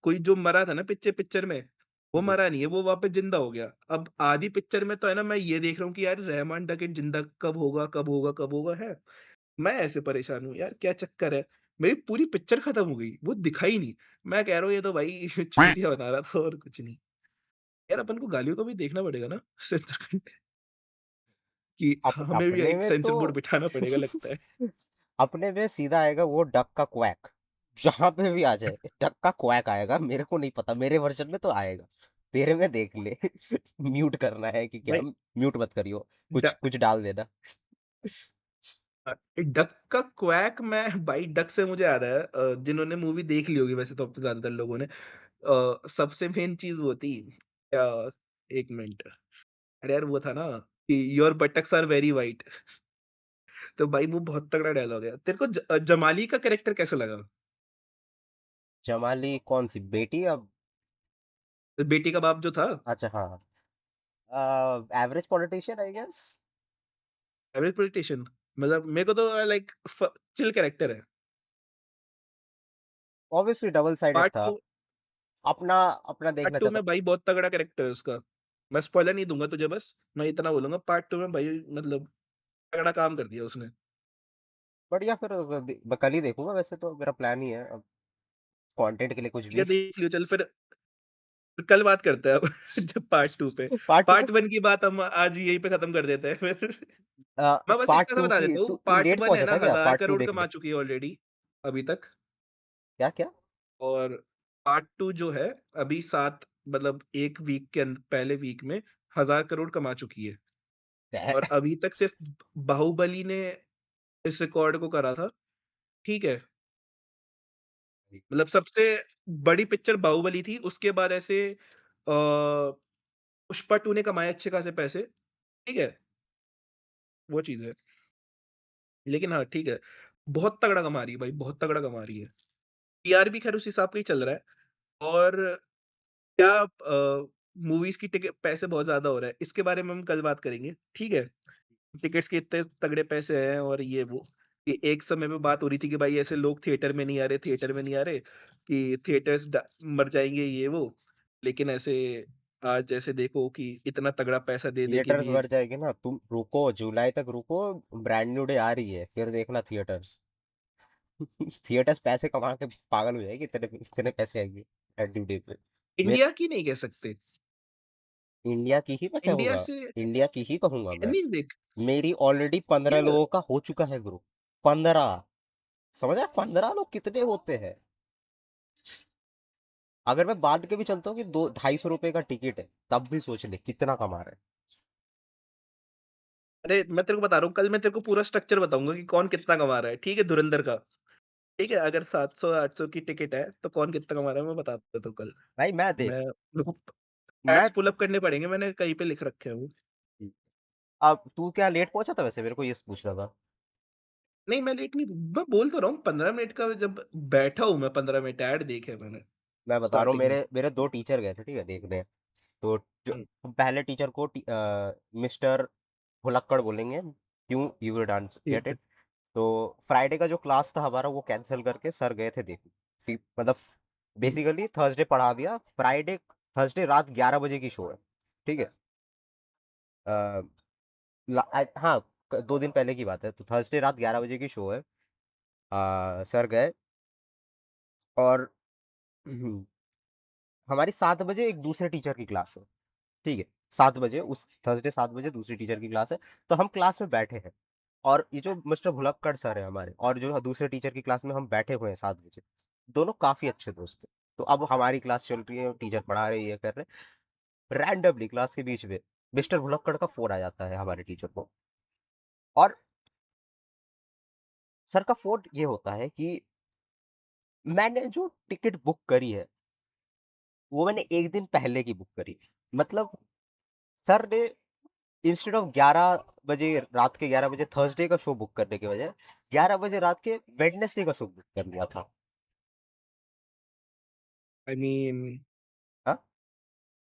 कोई जो मरा था ना पिक्चर में, वो मरा नहीं है, वो वापस ज़िंदा हो गया। अब आधी पिक्चर में तो है ना मैं ये देख रहा हूँ कि यार रहमान डकैत ज़िंदा कब होगा, कब होगा, कब होगा है। मैं ऐसे परेशान हूँ, यार क्या चक्कर है? मेरी पूरी पिक्चर खत्म हो गई, वो दिखा ही नहीं। मैं कह रहा हूँ ये तो भाई चूतिया बना रहा था और कुछ नहीं। यार अपन को गालियों को भी देखना पड़ेगा ना सेंसर कि हमें भी अपने एक में तो सेंसर बोर्ड बिठाना पड़ेगा लगता है। अपने में सीधा आएगा वो डक का क्वैक, जहां पे भी आ जाए डक का क्वैक आएगा। मेरे को नहीं पता, मेरे वर्जन में तो आएगा, तेरे में देख ले म्यूट करना है कि क्या, भाई म्यूट मत करियो, कुछ ड कुछ डाल देना। डक का क्वैक मैं भाई डक से मुझे याद है जिन्होंने मूवी देख ली होगी वैसे तो अब तो ज़्यादातर लोगों ने सबसे मेन चीज़ वो थी अ, 1 मिनट अरे यार वो था ना कि your butts are very white. तो भाई वो बहुत तगड़ा डायलॉग है। तेरे को जमाली का कैरेक्टर कैसा लगा? जमाली कौन सी बेटी अब? बेटी का बाप जो था, अच्छा हाँ, average politician I guess. Average politician मतलब मेरे को तो लाइक चिल कैरेक्टर है। ऑब्वियसली डबल साइडेड पार्ट था, 2 अपना अपना पार्ट देखना 2 चाहता। में भाई बहुत तगड़ा कैरेक्टर है उसका। मैं स्पॉइलर नहीं दूँगा तुझे बस, मैं इतना बोलूँगा पार्ट 2 में भाई मतलब तगड़ा काम कर दिया उसने। बट या फिर मैं कल ही देखूंगा, वैसे तो मेरा प्लान ही है अब, कंटेंट के लिए कुछ ठीक है भी। देख लियो चल फिर कल बात करते हैं अब जब पार्ट 2 पे। पार्ट टू में, पार्ट 1 की बात हम आज यहीं पे खत्म कर देते हैं फिर। मैं बस पार्ट इतना सा टू बता की देता हूँ, तू तू पार्ट लेट 1 है पहुंचा ना था क्या 1000 पार्ट टू करोड़ देखने? कमा चुकी है ऑलरेडी अभी तक क्या क्या? और पार्ट 2 जो है अभी 7 मतलब 1 वीक के पहले वीक में 1000 करोड़ कमा चुकी है और अभी तक सिर्फ बाहुबली ने इस रिकॉर्ड को करा था, ठीक है? मतलब सबसे बड़ी पिक्चर बाहुबली थी, उसके बाद ऐसे पुष्पा 2 ने कमाए अच्छे खासे पैसे, ठीक है? वो चीज़ है। लेकिन हाँ, ठीक है, बहुत तगड़ा कमा रही है भाई, बहुत तगड़ा कमा रही है। पीआर भी खैर उस हिसाब का ही चल रहा है और क्या मूवीज़ की टिकट पैसे बहुत ज़्यादा हो रहा है, इसके बारे में हम कल बात करेंगे, ठीक है? टिकट्स के इतने तगड़े पैसे हैं और ये वो, कि एक समय पे बात हो रही थी कि भाई ऐसे लोग थिएटर में नहीं आ रहे कि थिएटर्स मर जाएँगे ये वो। लेकिन ऐसे आज ऐसे देखो कि इतना तगड़ा पैसा दे-दे के थिएटर्स भी भर जाएगी ना, तुम रुको, जुलाई तक रुको, ब्रांड न्यू डे आ रही है, फिर देखना थिएटर्स। थिएटर्स पैसे कमा के पागल हो जाएगी, इतने इतने पैसे आएंगे ब्रांड न्यू डे पे। मैं इंडिया की नहीं कह सकते, इंडिया की ही मैं इंडिया कहूंगा, से इंडिया की ही कहूंगा मैं। नहीं देख मेरी ऑलरेडी 15 यार लोगों का हो चुका है ग्रुप, 15। समझ रहा, 15 लोग कितने होते हैं? अगर मैं बांट के भी चलता हूँ कि 200-250 रुपए का टिकट है, तब भी सोच ले कितना कमा रहे अरे मैं तेरे को बता रहा हूँ, कल मैं तेरे को पूरा स्ट्रक्चर बताऊँगा कि कौन कितना कमा रहा है, ठीक है? धुरंधर का, ठीक है? अगर 700-800 की टिकट है, तो कौन कितना कमा रहा है मैं बता देता हूँ कल। भाई। मैं देख, मैं मेरे को मैं, फैक्ट्स पुल अप करने पड़ेंगे, मैंने कहीं पे लिख रखे हैं वो। अब तू क्या लेट पहुंचा था वैसे, मेरे को ये पूछ रहा था। नहीं मैं लेट नहीं मैं बोल तो रहा हूँ 15 मिनट का जब बैठा हूँ मैं 15 मिनट ऐड देखे मैंने मैं बता रहा हूँ, स्टार्टिंग में। मेरे मेरे दो टीचर गए थे, ठीक है, देखने। तो जो हुँ, पहले टीचर को मिस्टर भुलक्कड़ बोलेंगे, क्यों, यू विल डांस ठीक गेट है। इट। तो फ्राइडे का जो क्लास था हमारा, वो कैंसिल करके सर गए थे देखने। कि मतलब बेसिकली थर्सडे पढ़ा दिया, फ्राइडे थर्सडे रात 11 बजे की शो है, ठीक है। अ, हाँ, 2 दिन पहले की बात है, तो थर्सडे रात 11 बजे की शो है। सर गए और हमारी 7 बजे एक दूसरे टीचर की क्लास है, ठीक है। 7 बजे उस थर्सडे 7 बजे दूसरी टीचर की क्लास है। तो हम क्लास में बैठे हैं, और ये जो मिस्टर भुलक्कड़ सर है हमारे, और जो दूसरे टीचर की क्लास में हम बैठे हुए हैं 7 बजे, दोनों काफी अच्छे दोस्त हैं। तो अब हमारी क्लास चल रही है, टीचर पढ़ा रही है, कर रहे, रैंडमली क्लास के बीच में मिस्टर भुलक्कड़ का फोन आ जाता है हमारे टीचर को। और सर का फोन ये होता है कि मैंने जो टिकट बुक करी है, वो मैंने एक दिन पहले की बुक करी थी। मतलब सर ने इंस्टेड ऑफ 11 बजे, रात के 11 बजे थर्सडे का शो बुक करने के बजाय 11 बजे रात के वेडनेसडे का शो बुक कर लिया था। आई मीन हाँ,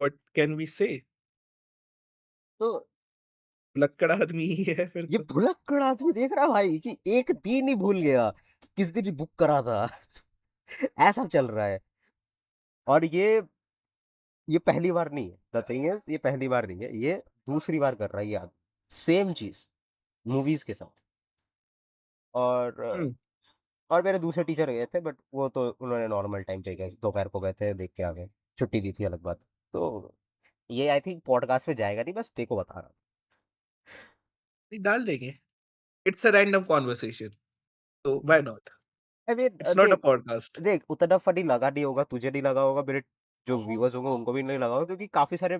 व्हाट कैन वी से? तो लक्कड़ आदमी ही है फिर ये तो। भुलक्कड़ आदमी देख रहा भाई कि एक दिन ही भूल गया कि किस दिन बुक करा था। ऐसा चल रहा है। और ये पहली बार नहीं है, द थिंग इज, ये पहली बार नहीं है, ये दूसरी बार कर रहा है ये आदमी सेम चीज मूवीज के साथ। और हुँ, और मेरे दूसरे टीचर गए थे, बट वो तो उन्होंने नॉर्मल टाइम पे गए, दोपहर को गए थे, देख के आ गए, छुट्टी दी थी, अलग बात। तो ये आई थिंक पॉडकास्ट में जाएगा नहीं, बस तेको बता रहा नहीं डाल देंगे। इट्स अ रैंडम कन्वर्सेशन तो व्हाई नॉट? हूँ। I mean, it's not a देख पॉडकास्ट। देख उतना फनी लगा नहीं होगा, तुझे नहीं लगा होगा, मेरे जो व्यूअर्स होंगे उनको भी नहीं लगा होगा, क्योंकि काफी सारे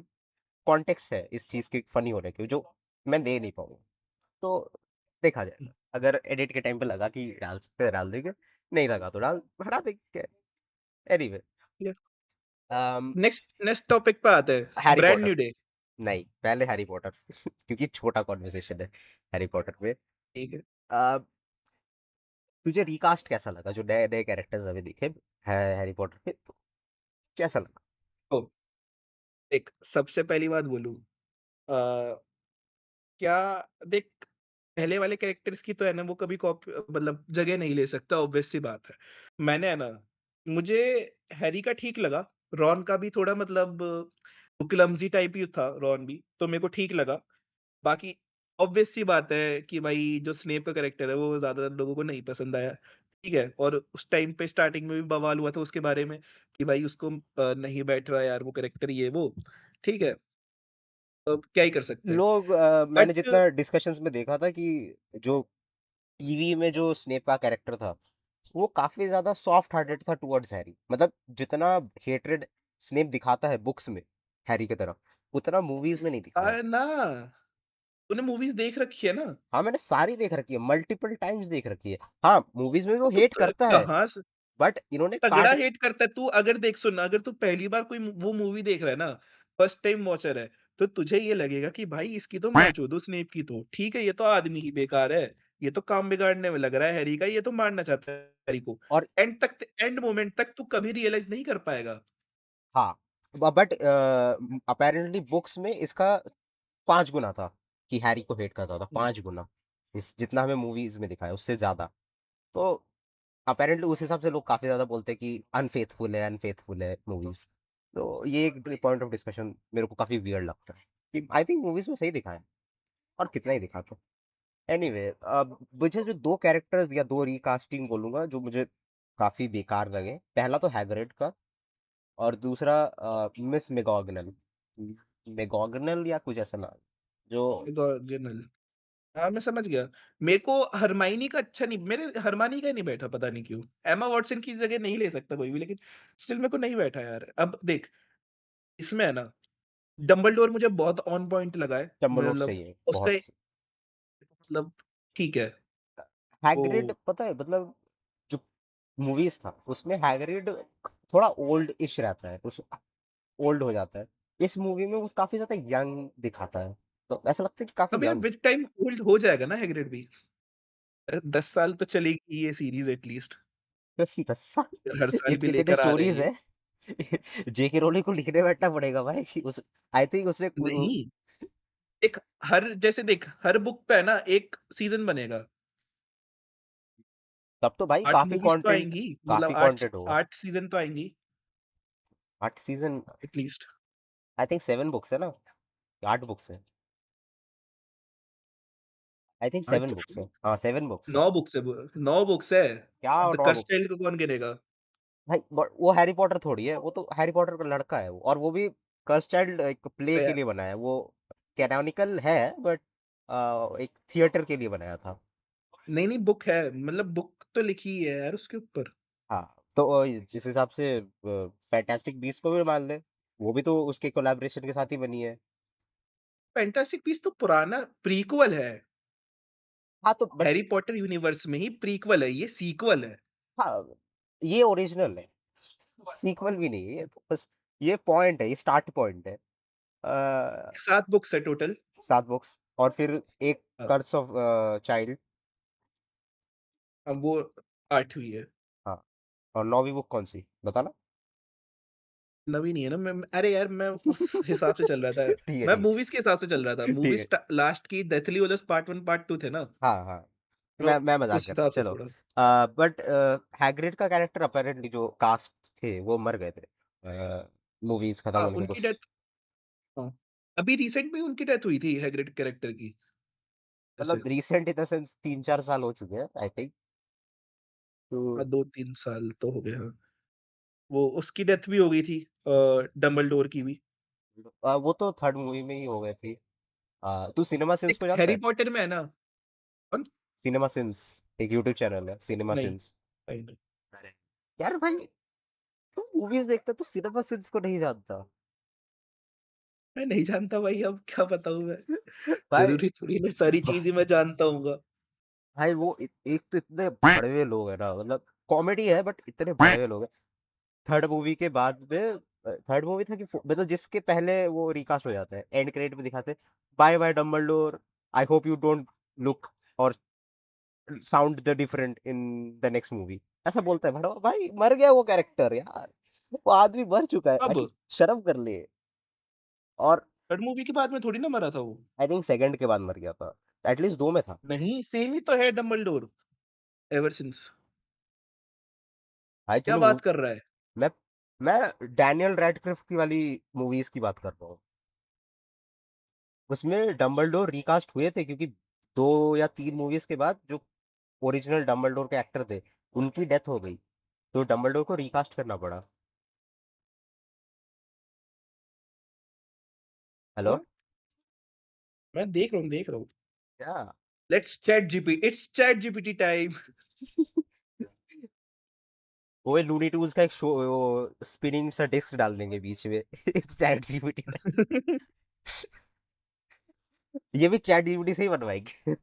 कॉन्टेक्स्ट है इस चीज के फनी होने के, जो मैं दे नहीं पाऊंगा। तो देखा जाएगा, अगर एडिट के टाइम पे लगा कि डाल सकते हैं डाल देंगे, नहीं लगा तो डाल हटा देंगे। एनीवे, या हैरी नेक्स्ट नेक्स्ट टॉपिक पे आते हैं। Brand Potter. New day. नहीं, पहले हैरी पॉटर। क्योंकि छोटा कॉन्वर्सेशन है हैरी पॉटर में। ठीक है। अ, तुझे रिकास्ट कैसा लगा, जो नए नए कैरेक्टर्स अभी दिखे है हैरी पॉटर पे, तो कैसा लगा? तो देख सबसे पहली बात बोलूँ क्या देख पहले वाले कैरेक्टर्स की तो है ना वो कभी मतलब जगह नहीं ले सकता ऑब्वियस सी बात है। मैंने है ना मुझे हैरी का ठीक लगा, रॉन का भी थोड़ा मतलब वो क्लमज़ी टाइप ही था रॉन भी, तो मेरे को ठीक लगा। बाकी ऑब्वियस सी बात है कि भाई जो स्नेप का कैरेक्टर है वो ज़्यादातर लोगों को नहीं पसंद आया, ठीक है? और उस टाइम पे स्टार्टिंग में भी बवाल हुआ था उसके बारे में कि भाई उसको नहीं बैठ रहा यार वो कैरेक्टर ये वो, ठीक है? अब क्या ही कर सकते हैं। लोग मैंने बट जितना डिस्कशंस में देखा था कि जो टीवी में जो स्नेप का कैरेक्टर था, वो काफी ज्यादा सॉफ्ट हार्टेड था टुवर्ड्स हैरी। मतलब जितना हेट्रेड स्नेप दिखाता है बुक्स में हैरी की तरफ, उतना मूवीज में नहीं दिखाया। ना, तूने मूवीज़ देख रखी है ना? हाँ, मैंने सारी देख रखी है, मल्टीपल टाइम्स देख रखी है। हाँ, मूवीज में भी वो तो हेट करता है, कहाँ से बट इन्होंने तगड़ा काट। हेट करता है तू अगर देख सुन अगर तू पहली बार कोई वो मूवी देख रहा है ना, फर्स्ट टाइम वॉचर है, तो तुझे ये लगेगा कि भाई इसकी तो माँ चोद स्नेप की तो, ठीक है ये तो आदमी ही बेकार है, ये तो काम बिगाड़ने में लग रहा है हैरी का, ये तो मारना चाहता है हैरी को। और एंड मोमेंट तक तू कभी रियलाइज़ नहीं कर पाएगा। हाँ, बट अपेरेंटली बुक्स में इसका 5 गुना था कि हैरी को हेट करता था, हुँ, 5 गुना, इस जितना हमें मूवीज में दिखाया उससे ज्यादा। तो अपेरेंटली उस हिसाब से लोग काफी ज्यादा बोलते हैं कि अनफेथफुल है मूवीज। तो ये एक पॉइंट ऑफ डिस्कशन मेरे को काफी वियर्ड लगता है कि आई थिंक मूवीज में सही दिखाया, और कितना ही दिखाता। एनीवे, अब मुझे जो दो कैरेक्टर्स या दो रिकास्टिंग बोलूंगा जो मुझे काफी बेकार लगे, पहला तो हैग्रिड का, और दूसरा मिस मेगॉगनल, मेगॉगनल या कुछ ऐसा नाम, जो ओरिजिनल हाँ, मैं समझ गया। मेरे को हरमाइनी का अच्छा नहीं मेरे हरमानी का नहीं बैठा पता नहीं क्यों? एमा वॉटसन की जगह नहीं ले सकता कोई भी लेकिन स्टिल मेरे को नहीं बैठा यार। अब देख इसमें है ना डम्बलडोर मुझे बहुत ऑन पॉइंट लगा है। डम्बलडोर मतलब सही है, उसका बहुत सही। मतलब ठीक है। हैग्रिड तो पता है, मतलब जो मूवीज था उसमें हैग्रिड थोड़ा ओल्ड इश रहता है, उस ओल्ड हो जाता है। इस मूवी में वो काफी ज्यादा यंग दिखाता है, तो ऐसा लगता है कि काफी अब यार यंग। विद टाइम ओल्ड हो जाएगा ना हैग्रिड भी। 10 साल तो चलेगी ये सीरीज़ एटलीस्ट। 10 साल? हर साल भी इतने लेकर आ रहे हैं स्टोरीज ये। है। जेके रोलिंग को लिखने बैठना पड़ेगा भाई उस, आई थिंक उसने नहीं, एक हर जैसे देख हर बुक पे है ना एक सीज़न बनेगा। तब तो भाई 8 मूवीज़ तो आएँगी, मतलब काफ़ी 8 कंटेंट होगा। 8 सीज़न तो आएँगी 8 season at least. I think 7 books है ना? 8 बुक्स हैं? आई थिंक 7 8 बुक्स हैं। हाँ, 7 बुक्स हैं। 9 बुक्स है वो, 9 बुक्स है। क्या द 9 कर्स बुक चाइल्ड को कौन गिनेगा? भाई वो हैरी पॉटर थोड़ी है, वो तो हैरी पॉटर का लड़का है वो, और वो भी कर्स चाइल्ड एक प्ले अबे के यार, लिए बना है। वो कैनोनिकल है बट एक थिएटर के लिए बनाया था। नहीं, नहीं बुक है, मतलब बुक तो लिखी ही है यार उसके ऊपर। हाँ, तो इस हिसाब से फैंटास्टिक बीस्ट को भी मान ले, वो भी तो उसके कोलैबोरेशन के साथ ही बनी है। फैंटास्टिक बीस्ट तो पुराना प्रीक्वल है। हाँ, तो बट हैरी पॉटर यूनिवर्स में ही प्रीक्वल है, ये सीक्वल है। हाँ, ये ओरिजिनल है, सीक्वल भी नहीं है, ये तो बस ये पॉइंट है, ये स्टार्ट पॉइंट है। 7 बुक्स है टोटल। 7 बुक्स और फिर एक अ, कर्स ऑफ चाइल्ड। अब वो 8वीं है। हाँ, और 9वीं बुक कौन-सी बताना? नवीं नहीं है ना, मैं अरे यार मैं उस हिसाब से चल रहा था। ठीक है, मैं ठीक मूवीज़ के हिसाब से चल रहा था। है, ठीक है। मूवीज़ लास्ट की डेथली ओलस पार्ट 1 पार्ट 2 थे ना, हाँ, हाँ। तो मैं मज़ाक उस कर रहा हूँ, हिसाब से चलो। थोड़ा। बट हैग्रिड का कैरेक्टर अपैरेंटली जो कास्ट थे, वो मर गए थे मूवीज़ खत्म हाँ, होने के उनकी कुछ डेथ हाँ, अभी रिसेंट में उनकी डेथ हुई थी हैग्रिड कैरेक्टर की, ऐसे। मतलब रिसेंट इन द सेंस 3-4 साल हो चुके हैं आई थिंक। तो हाँ, 2-3 साल तो हो गए, हाँ। वो उसकी डेथ भी हो गई थी डम्बलडोर की भी। वो तो 3rd मूवी में ही हो गई थी। तू सिनेमा सिंस एक को जानता हैरी है? पॉटर में है ना। कौन? सिनेमा सिंस एक यूट्यूब चैनल है, सिनेमा नहीं, सिंस। नहीं, नहीं। अरे! यार भाई, तू मूवीज़ देखता है, तू सिनेमा सिंस को नहीं जानता? मैं नहीं जानता भाई, अब क्या बताऊँ मैं? भाई ज़रूरी थोड़ी ना सारी चीज़ें मैं जानता हूँगा। भाई वो एक तो इतने बड़े लोग हैं ना, मतलब कॉमेडी है बट इतने बड़े लोग हैं। थर्ड मूवी के बाद में थर्ड मूवी था कि मतलब जिसके पहले वो रिकास्ट हो जाता है, एंड क्रेडिट में दिखाते हैं bye bye Dumbledore, I hope you don't look और sound the different in the next movie. ऐसा बोलता है बड़ा भाई, मर गया वो कैरेक्टर यार, वो आदमी मर चुका है, कब? शर्म कर ले। और थर्ड मूवी के बाद में थोड़ी ना मरा था वो। आई थिंक सेकंड के बाद मर गया था, एटलीस्ट दो में था। नहीं, सेम ही तो है डम्बलडोर एवर सिंस। भाई क्या तूने बात कर रहा है? मैं मैं डैनियल रैडक्लिफ की वाली मूवीज की बात कर रहा हूँ। उसमें डंबलडोर रिकास्ट हुए थे क्योंकि 2 या 3 मूवीज़ के बाद जो ओरिजिनल डंबलडोर के एक्टर थे, उनकी डेथ हो गई। तो डंबलडोर को रिकास्ट करना पड़ा। हेलो? कौन? मैं देख रहा हूँ। क्या? Let's chat GP it's chat GPT time. वो लूनी ट्यून्स का एक शो वो स्पिनिंग सा डिस्क डाल देंगे बीच में चैट जीपीटी में। ये भी चैट जीपीटी से ही बनवाएंगे।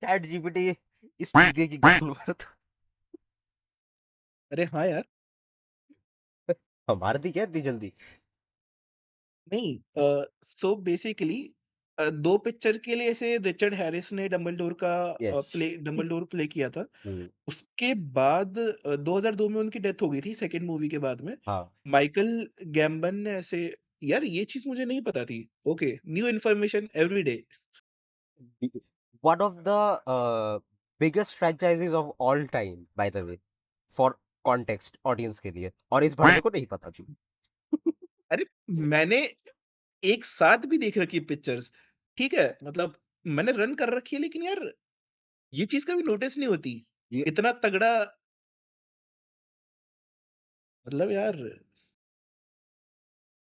चैट जीपीटी इस चूतिए की गांड मार दो। अरे हाँ यार। हमार दी क्या इतनी जल्दी? नहीं सो बेसिकली 2 पिक्चर के लिए ऐसे रिचर्ड हैरिस ने डंबलडोर का यस। डंबलडोर प्ले किया था। हम्म, उसके बाद 2002 में उनकी डेथ हो गई थी सेकंड मूवी के बाद में। हाँ। माइकल गैम्बन ने ऐसे यार ये चीज़ मुझे नहीं पता थी। Okay, new information every day. One of the biggest franchises of all time, by the way, for context audience के लिए, और इस बंदे को नहीं पता थी। अरे मैंने एक साथ भी देख रखी है पिक्चर्स, ठीक है? मतलब मैंने रन कर रखी है लेकिन यार ये चीज़ कभी नोटिस नहीं होती। ये इतना तगड़ा मतलब यार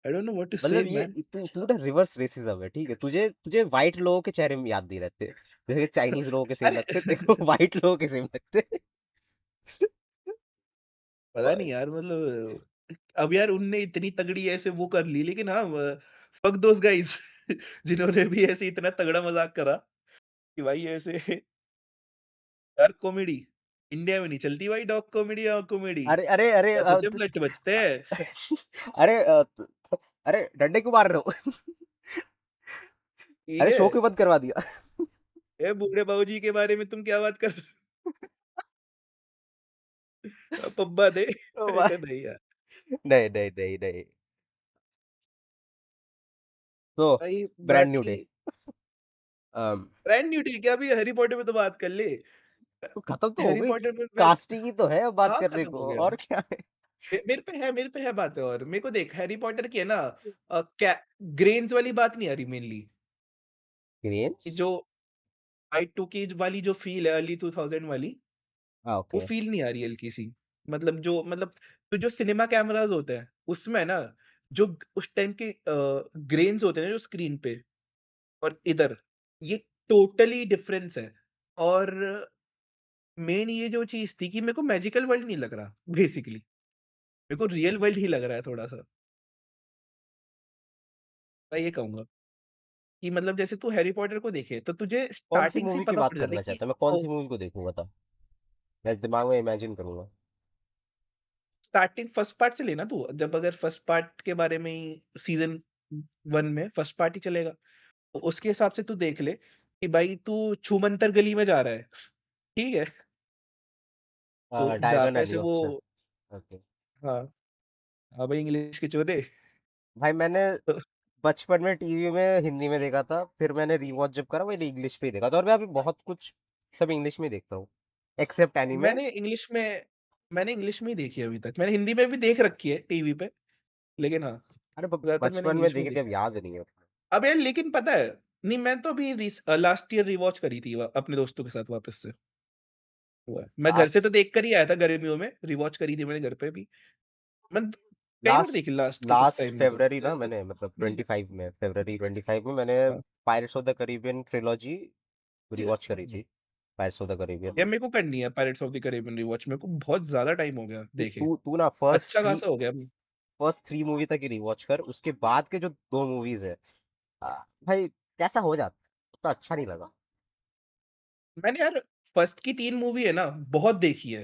I don't know what to say मतलब ये मैन। तू ना रिवर्स रेसिज्म है, ठीक है? तुझे तुझे व्हाइट लोगों के चेहरे में याद नहीं रहते, जैसे चाइनीज लोगों के सेम अरे लगते, देखो व्हाइट लोगों के सेम लगते। पता नहीं यार मतलब अब यार उनने इतनी तगड़ी ऐसे वो कर ली लेकिन हाँ फक दोज़ गाइज़ जिन्होंने भी ऐसे इतना तगड़ा मज़ाक करा कि भाई ऐसे डार्क कॉमेडी इंडिया में नहीं चलती भाई डॉग कॉमेडी और कॉमेडी अरे अरे अरे पैसों से ब्लड बचते हैं। अरे अरे डंडे क्यों मार रहे हो? ठीक अरे है? शो क्यों बंद करवा दिया? ए बूढ़े बाबूजी के बारे में तुम क्या बात कर पब्बा दे। ओ मैंने भाई, कहा नहीं यार। नहीं नहीं नहीं नहीं। तो भाई ब्रांड न्यू बाकी डे। अम, ब्रांड न्यू ठीक है, अभी हैरी पॉटर पे तो बात कर ले। तो खत्म तो हो हैरी गई, पॉटर में मैं कास्टिंग ही तो है अब बात कहाँ करने खत्म हो को, गया? और क्या है? मेरे पे है बातें और। मेरे को देख हैरी पॉटर की है ना क्या ग्रेन्स वाली बात नहीं आ रही मेनली। कि ग्रेन्स? जो Y2K वाली जो फ़ील है अर्ली 2000 वाली, हाँ, वो ओके। फ़ील नहीं आ रही हल्की-सी। मतलब तो जो सिनेमा कैमराज़ होते हैं, उसमें ना जो उस टाइम के ग्रेन्स होते हैं ना जो स्क्रीन पे और इधर, ये टोटली डिफरेंस है। और मेन ये जो चीज़ थी कि मेरे को मैजिकल वर्ल्ड नहीं लग रहा बेसिकली। मेरे को रियल वर्ल्ड ही लग रहा है थोड़ा-सा। मैं ये कहूँगा कि मतलब जैसे तू हैरी पॉटर को देखे, तो तुझे कौन-सी स्टार्टिंग से ही मूवी की पता बात पड़ जाता है करना कि चाहता है? मैं कौन-सी मूवी को देखूँ बता? मैं दिमाग में इमेजिन करूँगा। स्टार्टिंग फर्स्ट पार्ट से लेना तू। जब अगर फर्स्ट पार्ट के बारे में ही सीज़न 1 में फर्स्ट पार्ट ही चलेगा, तो उसके हिसाब से तू देख ले कि भाई तू छूमंतर गली में जा रहा है, ठीक है? तो जहाँ डायगन पे एली, ऐसे वो अच्छा, ओके। हाँ, हाँ भाई इंग्लिश के चोदे। भाई मैंने तो बचपन में टीवी में हिंदी में देखा था, फिर मैंने रीवॉच जब करा मैंने इंग्लिश पे ही देखा था, और मैं अभी बहुत कुछ सब इंग्लिश में ही देखता हूँ, एक्सेप्ट एनीमे। मैंने इंग्लिश में मैंने इंग्लिश में ही देखी है अभी तक। मैंने हिंदी में भी देख रखी है टीवी पे, लेकिन हाँ, अरे ज़्यादातर मैंने बचपन में इंग्लिश में ही देखी थी, अब देखी है। याद नहीं है। अब यार लेकिन पता है, नहीं मैं तो अभी लास्ट ईयर रिवॉच करी थी अपने दोस्तों के साथ वापस से। हुआ है। मैं घर से तो लास्ट देख कर ही आया था गर्मियों में, रिवॉच करी थी मैंने घर पे भी। मैं कई बार लास्ट देखी लास्ट के कुछ लास्ट टाइम में तो। फरवरी ना, मैंने मतलब 25 में, फरवरी 25 में मैंने हाँ, pirates of the Caribbean trilogy rewatch करी थी। पायरेट्स ऑफ द यार कैरिबियन। मेरे को करनी है pirates of the Caribbean rewatch. मेरे को बहुत ज़्यादा टाइम हो गया तू देखे। तू तू ना अच्छा खासा हो गया। फर्स्ट थ्री मूवी तक ही रिवॉच कर, उसके बाद के जो दो मूवीज है, आ, भाई कैसा हो जाता, तो अच्छा नहीं लगा। मैंने यार फर्स्ट की 3 मूवी है ना, बहुत देखी है।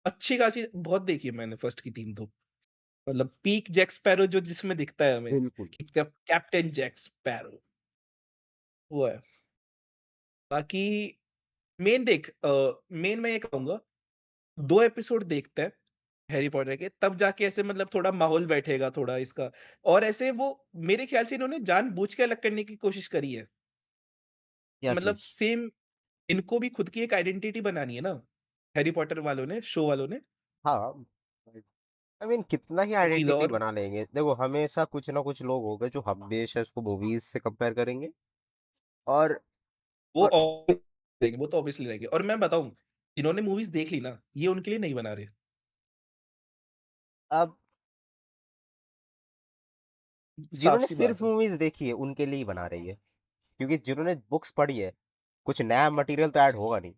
अच्छी खासी बहुत देखी है मैंने फर्स्ट की 3 तो। मतलब पीक जैक स्पैरो जो जिसमें दिखता है हमें बिल्कुल। कि कैप्टन जैक स्पैरो, वो है। बाकी मेन देख मेन मैं ये कहूँगा 2 एपिसोड देखता है हैरी पॉटर के, तब जाके ऐसे मतलब थोड़ा माहौल बैठेगा थोड़ा इसका। और ऐसे वो मेरे ख्याल से इन्होंने जानबूझ के अलग करने की कोशिश करी है। क्या मतलब चीज? सेम इनको भी खुद की एक आइडेंटिटी बनानी है ना, हैरी पॉटर वालों ने, शो वालों ने। हाँ, आई मीन कितना ही वो चीज़ है आइडेंटिटी और बना लेंगे, देखो हमेशा कुछ ना कुछ लोग होंगे जो हमेशा इसको मूवीज से कंपेयर करेंगे। और वो और देंगे, वो तो ऑब्वियसली रहेंगे। और मैं बताऊँ, जिन्होंने मूवीज़ देख ली ना, ये उनके लिए नहीं बना रहे, अब जिन्होंने साफ-सी सिर्फ बात है। मूवीज देखी है उनके लिए ही बना रही है, क्योंकि जिन्होंने बुक्स पढ़ी है, कुछ नया मटेरियल तो ऐड होगा नहीं,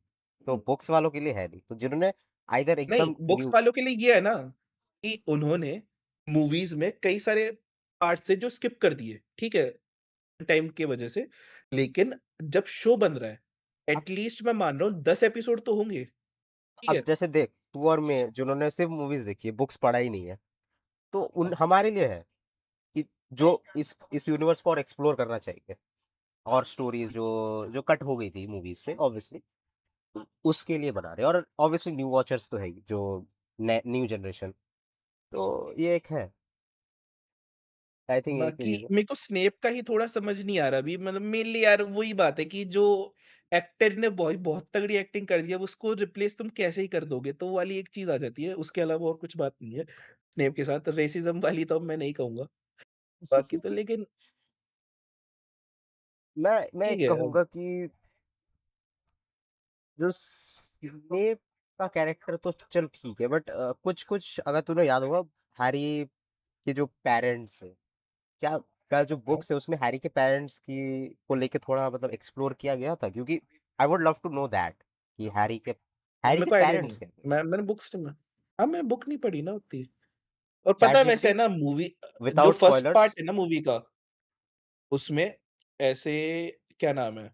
तो बुक्स वालों के लिए है नहीं, तो जिन्होंने आइदर नहीं, एकदम बुक्स न्यू। वालों के लिए ये है ना कि उन्होंने मूवीज़ में कई सारे पार्ट्स थे जो स्किप कर दिए, ठीक है? टाइम की वजह से। लेकिन जब शो बन रहा है, अब एट लीस्ट मैं मान रहा हूँ 10 एपिसोड तो होंगे, ठीक अब है? जैसे देख, तू और मैं जिन्होंने सिर्फ मूवीज देखी है, बुक्स पढ़ा ही नहीं है, तो उन हाँ। हमारे लिए है कि जो इस यूनिवर्स को और एक्सप्लोर करना चाहिए, और स्टोरीज जो जो कट हो गई थी मूवीज से ऑब्वियसली, उसके लिए बना रहे हैं। और ऑब्वियसली न्यू वॉचर्स तो है ही, जो न्यू जनरेशन, तो ये एक है, आई थिंक एक बाकी रीजन। मेरे को स्नेप का ही थोड़ा समझ नहीं आ रहा अभी। मतलब मेनली यार वही बात है कि जो एक्टर ने बहुत तगड़ी एक्टिंग कर दी है, अब उसको रिप्लेस तुम कैसे ही कर दोगे? तो वो वाली एक चीज़ आ जाती है, उसके अलावा और कुछ बात नहीं है। स्नेप के साथ रेसिज़्म वाली तो मैं नहीं कहूँगा। बाकी तो लेकिन मैं ठीक एक है अब। कहूंगा कि जो स्नेप का कैरेक्टर तो चल ठीक है, बट कुछ कुछ अगर तूने याद होगा, हैरी के जो पेरेंट्स है, क्या क्या जो हाँ, बुक्स है उसमें हैरी के पेरेंट्स की को लेके थोड़ा मतलब एक्सप्लोर किया गया था, क्योंकि I would love to know that कि हैरी मेरे के को आइडिया नहीं पेरेंट्स है। क्या थे, मैंने बुक्स में हाँ, मैंने बुक नहीं पढ़ी ना उतनी। और पता चैट है वैसे है जीपीटी ना मूवी जो विदाउट फर्स्ट स्पॉयलर्स। पार्ट है ना मूवी का, उसमें ऐसे क्या नाम है,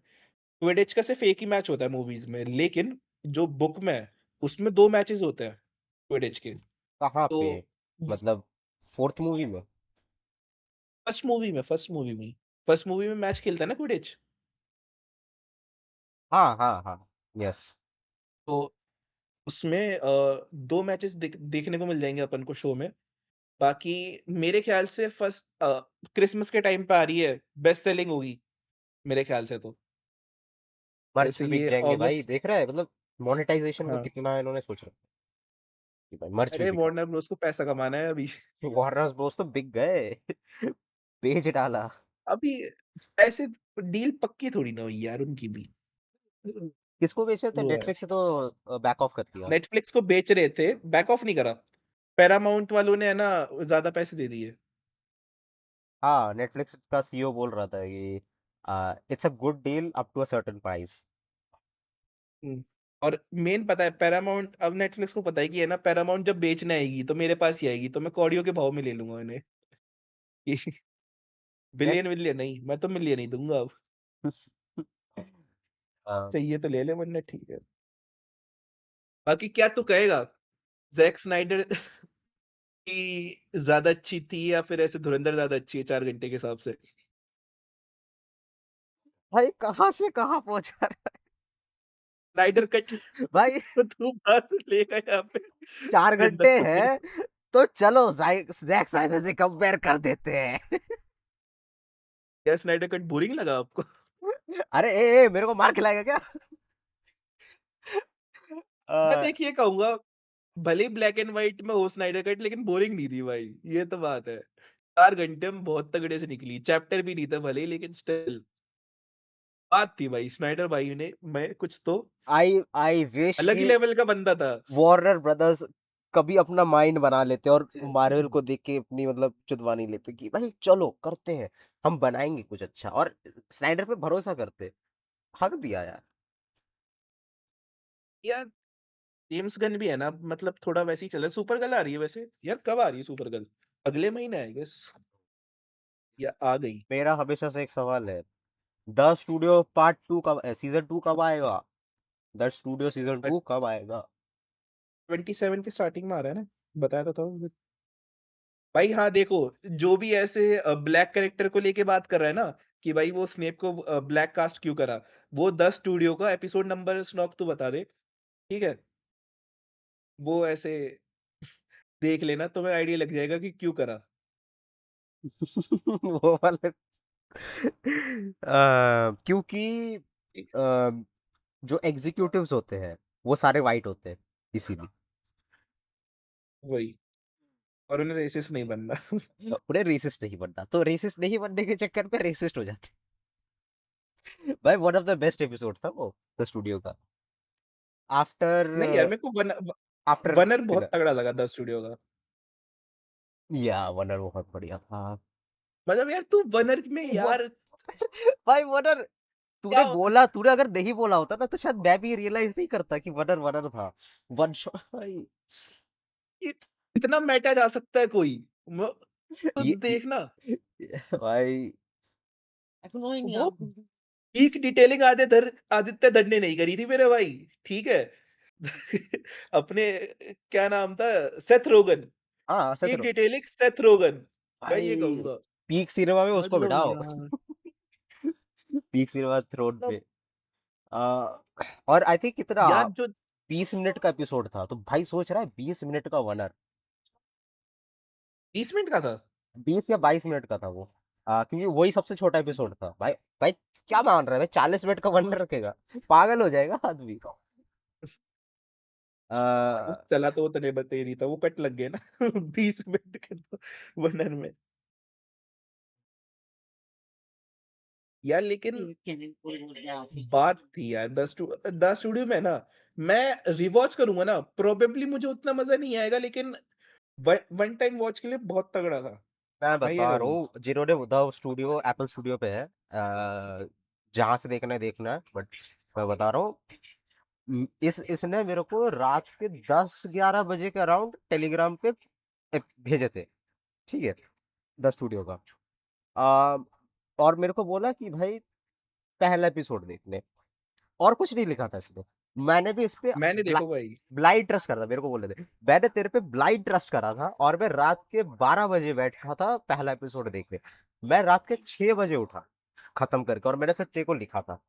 क्विडिच का सिर्फ़ एक ही मैच होता है मूवीज़ में, लेकिन जो बुक में है, उसमें 2 मैचेज़ होते हैं क्विडिच के। कहाँ तो पे? मतलब फोर्थ मूवी में? फर्स्ट मूवी में मैच खेलता है ना क्विडिच। हाँ हाँ हाँ, यस। तो उसमें 2 मैचेज़ देखने को मिल जाएँगे अपन को शो में। बाकी मेरे ख़्याल से क्रिसमस के टाइम पे आ रही है, बेस्ट सेलिंग होगी मेरे ख़्याल से तो। मर्च जैसे पे बिक ये जाएंगे भाई, अगस्त। देख रहा है मतलब मोनेटाइजेशन का हाँ, कितना इन्होंने सोच रखा है कि भाई मर्च पे अरे बिके। वार्नर ब्रोस को पैसा कमाना है अभी। वार्नर ब्रोस तो बिक गए बेच डाला। अभी ऐसे डील पक्की थोड़ी ना हुई यार उनकी भी। किसको बेचे थे? वो है, नेटफ्लिक्स से तो बैक ऑफ कर दिया। नेटफ्लिक्स को बेच रहे थे, बैक ऑफ नहीं करा। पैरामाउंट वालों ने है ना ज़्यादा पैसे दे दिए। हाँ, नेटफ्लिक्स का सीईओ बोल रहा था कि it's a good deal up to a certain price. Hmm. और मेन पता है पैरामाउंट, अब नेटफ्लिक्स को पता है कि है ना पैरामाउंट जब बेचने आएगी तो मेरे पास ही आएगी, तो मैं कौड़ियों के भाव में ले लूँगा इन्हें। कि नेट बिलियन-विलियन नहीं, मैं तो मिलियन ही दूँगा अब। हाँ चाहिए तो ले ले वरना ठीक है। बाकी क्या तू कहेगा, ज़ैक स्नाइडर की ज़्यादा अच्छी थी या फिर ऐसे धुरंधर ज़्यादा अच्छी है 4 घंटे के हिसाब से? भाई, कहाँ से कहाँ पहुंचा रहा स्नाइडर कट है भाई। तो तू बात लेगा यहाँ पे 4 घंटे stand-up हैं कॉमेडी। तो चलो जैक स्नाइडर से कंपेयर कर देते हैं। क्या स्नाइडर कट बोरिंग लगा आपको? अरे मेरे को मार खिलाएगा क्या? मैं अ, देखिए कहूँगा, भले ही ब्लैक एंड व्हाइट में हो स्नाइडर कट लेकिन बोरिंग नहीं थी भाई, ये तो बात है। 4 घंटे में बहुत तगड़े से निकली, चैप्टर भी नहीं था भले ही लेकिन स्टिल बात थी भाई, स्नाइडर भाई ने मैं कुछ तो आई विश अलग ही कि लेवल का बंदा था। वार्नर ब्रदर्स कभी अपना माइंड बना लेते और मार्वल को देख के अपनी मतलब चुदवा नहीं लेते कि भाई चलो करते हैं, हम बनाएंगे कुछ अच्छा, और स्नाइडर पे भरोसा करते। हक दिया यार। यार जेम्स गन भी है ना, मतलब थोड़ा वैसे ही चल रहा है। सुपर गर्ल आ रही है वैसे, यार कब आ रही है सुपर गर्ल? अगले महीने आई गेस, या आ गई? मेरा हमेशा से एक सवाल है, द स्टूडियो पार्ट 2 कब, सीजन 2 कब आएगा? द स्टूडियो सीजन 2 कब आएगा? 27 की स्टार्टिंग में आ रहा है ना, बताया तो था उस दिन। भाई हाँ देखो, जो भी ऐसे ब्लैक कैरेक्टर को लेके बात कर रहा है ना कि भाई वो स्नेप को ब्लैक कास्ट क्यों करा, वो 10 स्टूडियो का एपिसोड नंबर स्नॉक तू बता दे, ठीक है? वो ऐसे देख लेना, तुम्हें आइडिया लग जाएगा कि क्यों करा। वो वाले क्योंकि ठीक, अ, जो एग्जीक्यूटिव्स होते हैं वो सारे वाइट होते हैं, इसीलिए वही। और उन्हें रेसिस्ट नहीं बनना। उन्हें रेसिस्ट नहीं बनना, तो रेसिस्ट नहीं बनने के चक्कर पे रेसिस्ट हो जाते हैं। भाई one of the best episode था वो, द स्टूडियो का, आफ्टर नहीं यार मेरे को आफ्टर वनर बहुत फिलर। तगड़ा लगा 10 स्टूडियो का। या वनर बहुत बढ़िया था। मतलब यार तू वनर में वो यार भाई वनर, तूने क्या बोला, तूने अगर नहीं बोला होता ना तो शायद मैं भी रियलाइज नहीं करता कि वनर वनर था। वन शॉट भाई। इतना मेटा जा सकता है कोई? तो ये देखना भाई वो पीक डिटेलिंग आदित्य धर ने नहीं करी थी मेरे भाई, ठीक है? अपने क्या नाम था? सेथ रोगन। हाँ सच पीक रहो डिटेलिंग सेथ रोगन, मैं ये भाई, कहूँगा। पीक सिनेमा में समझ उसको लो बिठाओ। यार, पीक सिनेमा थ्रोन मतलब पे। आ, और आई थिंक कितना यार जो 20 मिनट का एपिसोड था, तो भाई सोच रहा है 20 मिनट का वनर, 20 मिनट का था। 20 या 22 मिनट का था वो। क्योंकि वही सबसे छोटा एपिसोड था भाई। भाई क्या मान रहा है भाई, 40 मिनट का वनर रखेगा? पागल हो जाएगा आदमी। वो आ, चला तो उतने बते ही नहीं था, वो कट लग गए ना 20 मिनट के तो वनर में। यार लेकिन बात थी यार, द स्टूडियो में ना, मैं रिवॉच करूंगा ना, प्रोबेबली मुझे उतना मजा नहीं आएगा लेकिन वन टाइम वॉच के लिए बहुत तगड़ा था। मैं मैं ये बता रहा कहूंगा। हूँ, जिन्होंने द स्टूडियो एप्पल स्टूडियो पे है, जहां से देखना है देखना है, बट मैं बता रहा हूँ, इसने मेरे को रात के 10-11 बजे के अराउंड टेलीग्राम पे भेजे थे, ठीक है, द स्टूडियो का। आ, और मेरे को बोला कि भाई पहला एपिसोड देखने, और कुछ नहीं लिखा था इसमें। मैंने भी इस पे मैंने देखो भाई, ब्लाइंड ट्रस्ट करा था, मेरे को बोले थे मैंने तेरे पे ब्लाइंड ट्रस्ट करा था, और मैं रात के 12 बजे बैठा था पहला एपिसोड देखने। मैं रात के 6 बजे उठा खत्म करके, और मैंने फिर तेरे को लिखा था।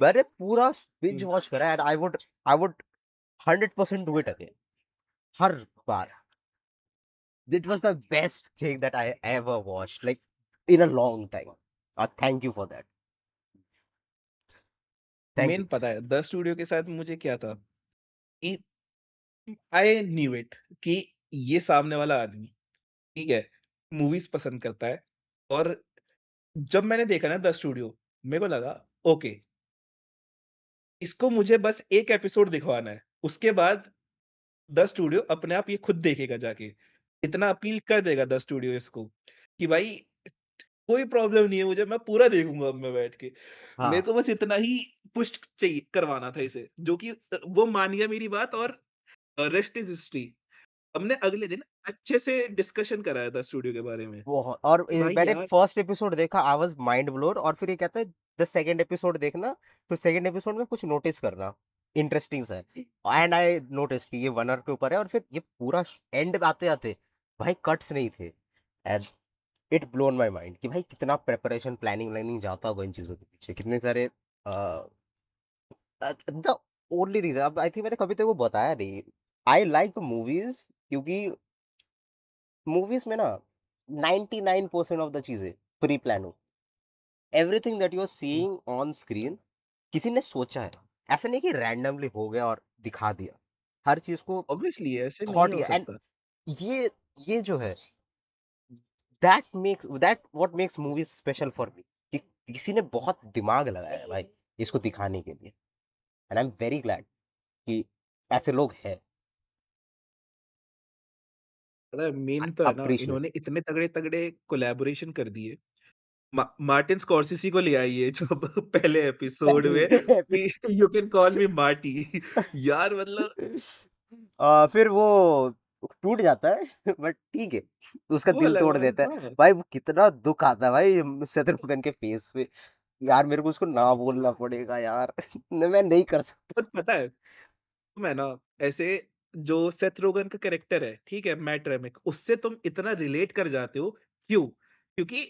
मैंने पूरा बिंज वॉच करा, and I would 100% do it again, her bar. It was the best thing that I ever watched, like in a long time. Thank you for that. Thank you. Main पता है the studio के साथ मुझे क्या था कि I knew it कि ये सामने वाला आदमी, ठीक है, मूवीज़ पसंद करता है और जब मैंने देखा ना द स्टूडियो, मेरे को लगा ओके, इसको मुझे बस 1 एपिसोड दिखवाना है। उसके बाद द स्टूडियो अपने आप ये खुद देखेगा जाके। इतना अपील कर देगा द स्टूडियो इसको कि भाई कोई प्रॉब्लम नहीं है मुझे, मैं पूरा देखूँगा अब मैं बैठ के। मेरे हाँ, को बस इतना ही पुश चाहिए करवाना था इसे, जो कि वो मान गया मेरी बात और रेस्ट इज़ हिस्ट्री। हमने अगले दिन अच्छे से डिस्कशन करा है द स्टूडियो के बारे में, बहुत। और कि भाई मैंने यार फर्स्ट एपिसोड देखा, आई वाज़ माइंड ब्लोन। और फिर ये कहता है द सेकंड एपिसोड देखना, तो सेकंड एपिसोड में कुछ नोटिस करना, इंटरेस्टिंग सा है। एंड आई नोटिस्ड कि ये 1 आवर के ऊपर है, और फिर ये पूरा एंड आते-आते भाई कट्स नहीं थे। And it blown my mind कि भाई कितना प्रिपरेशन, प्लानिंग व्लानिंग जाता होगा इन चीज़ों के पीछे, कितने सारे द ओनली रीज़न, अब आई थिंक मैंने कभी तेरे को बताया नहीं, आई लाइक मूवीज़, क्योंकि मूवीज़ में ना 99% ऑफ द चीज़ें प्री प्लान हो। Everything that you are seeing on screen किसी ने सोचा है। ऐसा नहीं कि रैंडमली हो गया और दिखा दिया। हर चीज़ को ऑब्वियसली ऐसे नहीं थॉट हो किया। एंड सकता। ये ये जो है, that what makes movies special for me, कि किसी ने बहुत दिमाग लगाया है भाई इसको दिखाने के लिए। And I am very glad कि ऐसे लोग हैं। पता है मेन तो आई है ना अप्रिशिएट इन्होंने इतने तगड़े-तगड़े कोलैबोरेशन कर दिए। मार्टिन स्कॉर्सेसी को ले आई है जब पहले एपिसोड में कि it. You can call me Marty यार मतलब फिर वो टूट जाता है बट ठीक है, उसका वो दिल अलग तोड़ बात देता है। हाँ, भाई वो कितना दुःख आता है भाई शत्रुघ्न के फेस पे। यार मेरे को उसको ना बोलना पड़ेगा यार। मैं नहीं कर सकता। और पता है मैं ना ऐसे जो सेथ रोगन का कैरेक्टर है, ठीक है? मैट रेमिक उससे तुम इतना रिलेट कर जाते हो, क्यों? क्योंकि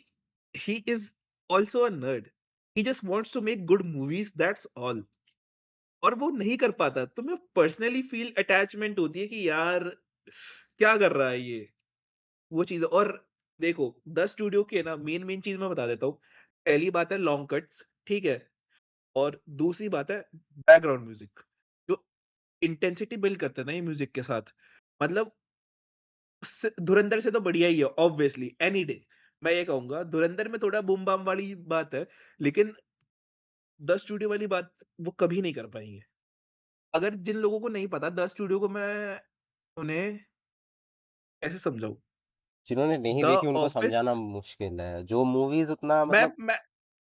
he is also a nerd. He just wants to make good movies that's all और वो नहीं कर पाता। तुम्हें पर्सनली फ़ील अटैचमेंट होती है कि यार क्या कर रहा है ये? वो चीज़ और देखो द स्टूडियो के ना मेन चीज़ मैं बता देता हूँ। पहली बात है लॉन्ग कट्स, ठीक है? और दूसरी बात है बैकग्राउंड म्यूज़िक जो इंटेंसिटी बिल्ड करता है ना ये म्यूज़िक के साथ, मतलब उससे धुरंधर से तो बढ़िया ही है ऑब्वियसली एनी डे। मैं ये कहूँगा धुरंधर में थोड़ा बूम बाम वाली बात है, लेकिन द स्टूडियो वाली बात वो कभी नहीं कर पाएँगे। अगर जिन लोगों को नहीं पता द स्टूडियो को मैं उन्हें कैसे समझाऊँ? जिन्होंने नहीं द देखी उनको ऑफिस समझाना मुश्किल है। जो मूवीज़ उतना मतलब मैं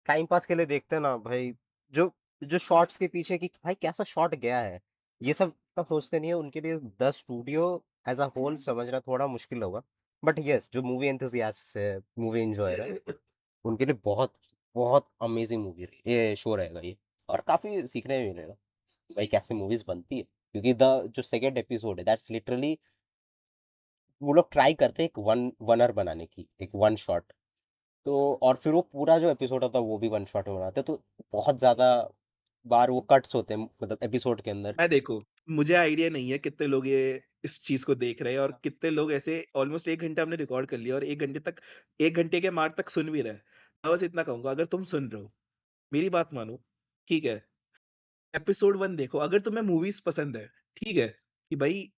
टाइम पास के लिए देखते हैं ना भाई, जो जो शॉट्स के पीछे कि भाई कैसा शॉट गया है, ये सब तक सोचते नहीं है। उनके लिए the studio as a whole समझना थोड़ा मुश्किल होगा। बट येस, जो मूवी एंथुसियास्ट्स है, मूवी एन्जॉयर है, उनके लिए बहुत, बहुत अमेज़िंग मूवी ये शो रहेगा ये। और काफ़ी सीखने भी मिलेगा, कि भाई कैसे मूवीज़ बनती है। क्योंकि द जो सेकंड एपिसोड है दैट्स लिटरली, वो लोग ट्राई करते हैं एक वनर बनाने की, एक वन शॉट। तो और फिर वो पूरा जो एपिसोड होता है वो भी वन शॉट में बनाते हैं, तो बहुत ज़्यादा बार वो कट्स होते हैं मतलब एपिसोड के अंदर। देखो, मुझे आइडिया नहीं है कितने लोग ये इस चीज़ को देख रहे हैं और कितने लोग ऐसे ऑलमोस्ट 1 घंटा हमने रिकॉर्ड कर लिया और 1 घंटे के मार्क तक सुन भी रहे हैं। मैं बस इतना कहूँगा अगर तुम सुन रहे हो, मेरी बात मानो, ठीक है? एपिसोड 1 देखो, अगर तुम्हें मूवीज़ पसंद है, ठीक है? कि भाई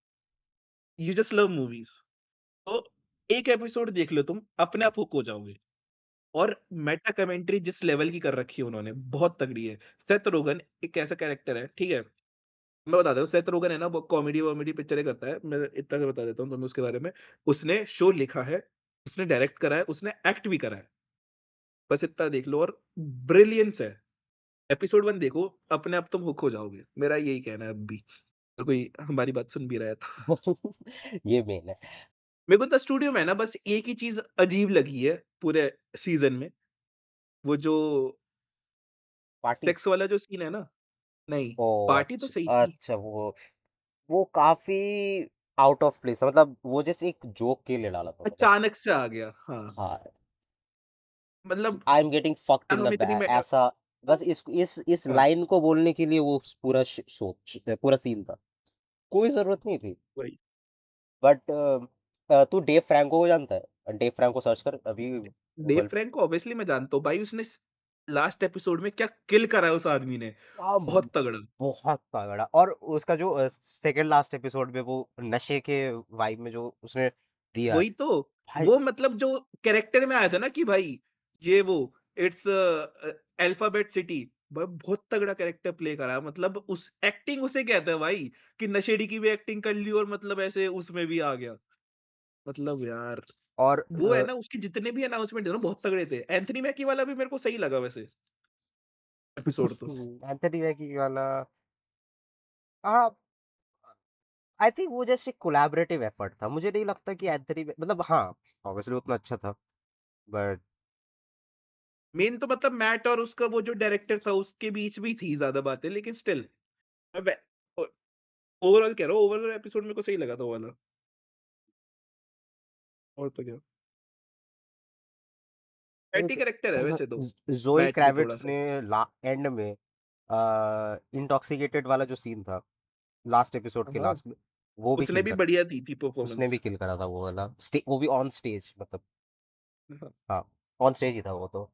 यू जस्ट लव मूवीज़ तो एक एपिसोड देख लो तुम, अपने आप हुक हो जाओगे। और मेटा कमेंट्री जिस लेवल की कर रखी है उन्होंने, बहुत तगड़ी है। सेथ रोगन एक ऐसा कैरेक्टर है, ठीक है? मैं बता देता हूँ, सेथ रोगन है ना, वो कॉमेडी-वॉमेडी पिक्चरें करता है। मैं इतना सा बता देता हूँ तुम्हें उसके बारे में। उसने शो लिखा है, उसने डायरेक्ट करा है, उसने एक्ट भी करा है। बस इतना देख लो और ब्रिलियंस है। एपिसोड 1 देखो, अपने आप तुम हुक हो जाओगे। मेरा यही कहना है अब भी, अगर कोई हमारी बात सुन भी रहा है तो। ये मेन है। मेरे को द स्टूडियो में ना बस एक ही चीज़ अजीब लगी है पूरे सीज़न में, वो जो पार्टी। सेक्स वाला जो सीन है ना नहीं, ओह! पार्टी तो सही अच्छा, थी। अच्छा, वो काफ़ी आउट ऑफ प्लेस है, मतलब वो जैसे एक जोक के लिए डाला था उन्होंने। अचानक से आ गया। हाँ, हाँ, कि मतलब I am getting fucked in the हम इतनी में ऐसा, बस इस हाँ, लाइन को बोलने के लिए वो पूरा पूरा सीन था। कोई ज़रूरत नहीं थी। वही। बट तू डेव फ्रैंको को जानता है? डेव फ्रैंको सर्च कर अभी डेव गूगल। फ्रैंक को ऑब्वियसली मैं जानता हूँ भाई उसने लास्ट एपिसोड में क्या किल करा है उस आदमी ने, हाँ, बहुत तगड़ा। बहुत तगड़ा। और उसका जो सेकंड लास्ट एपिसोड में वो नशे के वाइब में जो उसने दिया वही तो, भाई। वो मतलब जो कैरेक्टर में आया था ना कि भाई ये वो इट्स अल्फाबेट सिटी, बहुत तगड़ा कैरेक्टर प्ले करा, मतलब उस एक्टिंग उसे कहते हैं भाई, कि नशेड़ी की भी एक्टिंग कर ली और मतलब ऐसे उसमें भी आ गया। मतलब यार, और वो है ना, उसके जितने भी अनाउंसमेंट है ना बहुत तगड़े थे। एंथोनी मैकी वाला भी मेरे को सही लगा वैसे, एपिसोड तो। एंथनी मैकी वाला, हाँ, आई थिंक वो जैसे कोलैबोरेटिव एफर्ट था। मुझे नहीं लगता कि एंथनी मतलब, हाँ, ऑब्वियसली उतना अच्छा था, बट मेन तो मतलब मैट और उसका वो जो डायरेक्टर था उसके बीच भी थी ज़्यादा बातें, लेकिन स्टिल मैं वे ओ ओवरऑल कह रहा हूँ, ओवरऑल एपिसोड मेरे को सही लगा था वो वाला। और तो क्या, पैटी एक कैरेक्टर है वैसे तो, जोई मैट भी क्रेविट्स थोड़ा-सा। ने एंड में इंटॉक्सिकेटेड वाला जो सीन था लास्ट एपिसोड के हाँ, लास्ट में, वो भी उसने किल भी कर, बढ़िया दी थी उसने भी परफॉर्मेंस। किल करा था वो वाला, वो भी ऑन स्टेज मतलब, हाँ, हाँ, ऑन स्टेज ही था वो तो।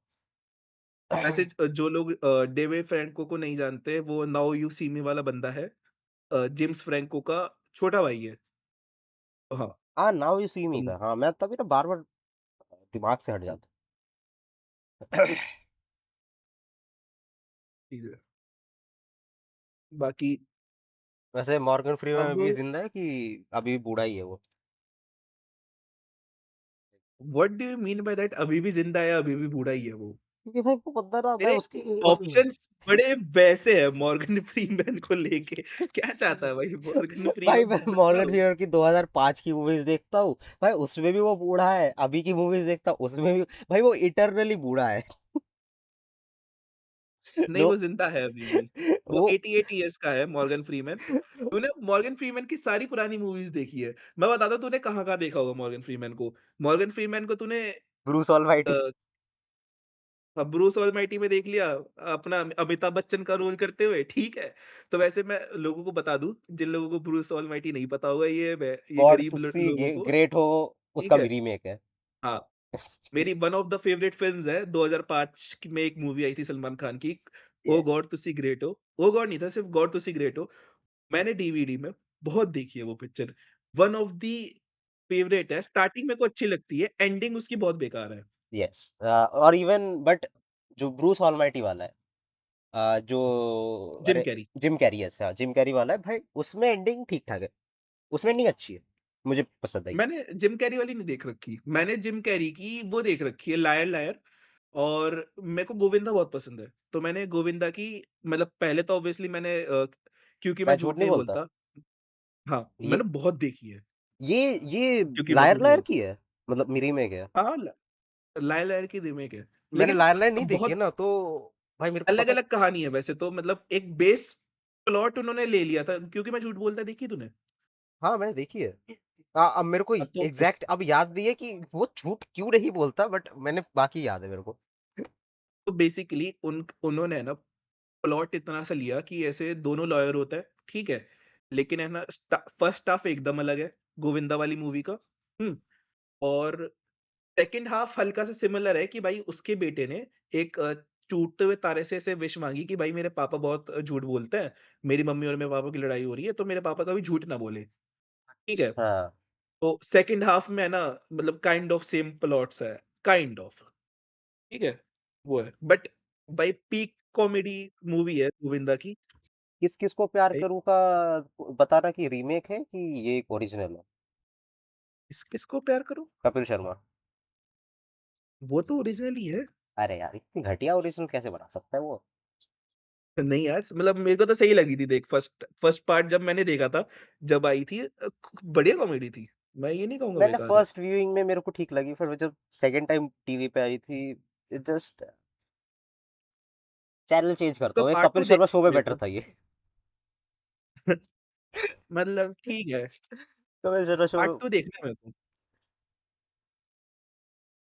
वैसे जो लोग डेविड फ्रैंको को नहीं जानते, वो नाउ यू सी मी वाला बंदा है। जेम्स फ्रैंको का छोटा भाई है। हाँ, हाँ, नाउ यू सी मी तुम था, हाँ, मैं तभी ना बार बार दिमाग से हट जाता। ठीक है। बाकी वैसे मॉर्गन फ्रीमैन अब अभी भी जिंदा है कि अभी बूढ़ा ही है वो? What do you mean by that, अभी भी ज़िंदा है, अभी भी बूढ़ा ही है वो? क्योंकि भाई वो बंदा ना, मैं तेरे उसकी ऑप्शंस बड़े वैसे हैं मॉर्गन फ्रीमैन को लेके। क्या चाहता है भाई मॉर्गन भाई फ्रीमैन मैं जिंदा मॉर्गन करो। फ्रीमैन की 2005 की मूवीज देखता हूँ भाई, उसमें भी वो बूढ़ा है, अभी की मूवीज देखता हूँ उसमें भी भाई वो इटरनली बूढ़ा है। नहीं, नो, वो जिंदा है अभी भी। वो वो 88 इयर्स का है मॉर्गन फ्रीमैन। तूने मॉर्गन फ्रीमैन की सारी पुरानी मूवीज़ देखी है। मैं बताता हूँ तूने कहाँ-कहाँ देखा होगा मॉर्गन फ्रीमैन को। मॉर्गन फ्रीमैन को तूने ब्रूस ऑलमाइटी। अ, ब्रूस ऑलमाइटी में देख लिया, अपना अमिताभ बच्चन का रोल करते हुए, ठीक है। तो वैसे मैं लोगों को बता दूँ, जिन लोगों को ब्रूस ऑलमाइटी नहीं पता होगा, ये गॉड गरीब ल तुस्सी लोगों को, ग्रेट हो, ठीक उसका है? भी रीमेक है। हाँ। मेरी one of the favourite films है, 2005 की में एक मूवी आई थी सलमान खान की, ओ Yeah. गॉड तुसी ग्रेट हो। ओ गॉड नहीं था, सिर्फ़ गॉड तुसी ग्रेट हो। मैंने डीवीडी में बहुत देखी है वो picture. One of the favourite है, स्टार्टिंग मेरे को अच्छी लगती है, एंडिंग उसकी बहुत बेकार है। यस, और इवन बट जो ब्रूस ऑलमाइटी वाला है, जो, जिम अरे, कैरी। जिम कैरी, यस, हाँ, जिम कैरी वाला है भाई, उसमें एंडिंग ठीक ठाक है, उसमें एंडिंग अच्छी है, मुझे पसंद आई। मैंने जिम कैरी वाली नहीं देख रखी। मैंने जिम कैरी की वो देख रखी है, लायर लायर, और मेरे को गोविंदा बहुत पसंद है। तो मैंने गोविंदा की मतलब पहले तो ऑब्वियसली मैंने क्योंकि मैं मैं झूठ झूठ नहीं नहीं बोलता, बोलता। हाँ, ये मैंने बहुत देखी है, ये ये क्योंकि मैं लायर झूठ नहीं लायर बोलता। की है, मतलब मेरी में क्या? हाँ, लायर लायर की रीमेक है। मैंने लेकिन लायर लायर नहीं देखी है बहुत ना, तो भाई मेरे को पता। अलग-अलग कहानी है वैसे तो, मतलब एक बेस प्लॉट उन्होंने ले लिया था, क्योंकि मैं झूठ बोलता देखी तूने? हाँ, मैंने देखी है। अब मेरे को तो एग्जैक्ट अब याद नहीं है कि वो झूठ क्यों नहीं बोलता, बट मैंने बाकी याद है मेरे को। बेसिकली उन्होंने है ना प्लॉट इतना सा लिया कि ऐसे दोनों लॉयर होता है, ठीक है? लेकिन है ना फर्स्ट हाफ एकदम अलग है, गोविंदा वाली मूवी का, हुँ? और सेकंड हाफ हल्का सा सिमिलर है कि भाई उसके बेटे ने एक टूटते हुए तारे से ऐसे विश माँगी कि भाई मेरे पापा बहुत झूठ बोलते हैं, मेरी मम्मी और मेरे पापा की लड़ाई हो रही है, तो मेरे पापा कभी झूठ ना बोले, ठीक है? अच्छा। तो सेकंड हाफ में है ना मतलब काइंड ऑफ सेम प्लॉट्स है, काइंड ऑफ, ठीक है? वो है, बट भाई पीक कॉमेडी मूवी है गोविंदा की। किस किस को प्यार भाई करूँ का बताना कि रीमेक है कि ये एक ओरिजिनल है? किसको प्यार करूँ? कपिल शर्मा। वो तो ओरिजिनल ही है। अरे यार, इतनी घटिया ओरिजिनल कैसे बना सकता है वो? नहीं यार, मतलब मेरे को तो सही लगी थी देख, फर्स्ट फर्स्ट पार्ट जब मैंने देखा था, जब आई थी बढ़िया कॉमेडी थी। मैं ये नहीं कहूँगा मैंने बेकार है। फर्स्ट व्यूइंग में मेरे को ठीक लगी, फिर जब सेकंड टाइम टीवी पे आई थी, जस्ट चैनल चेंज करता उसका हूँ, एक पार्ट कपिल 2 शर्मा देखना शो में मेरे बेटर को। था ये। मतलब ठीक है, कपिल शर्मा शो। पार्ट 2 देखना है मेरे को।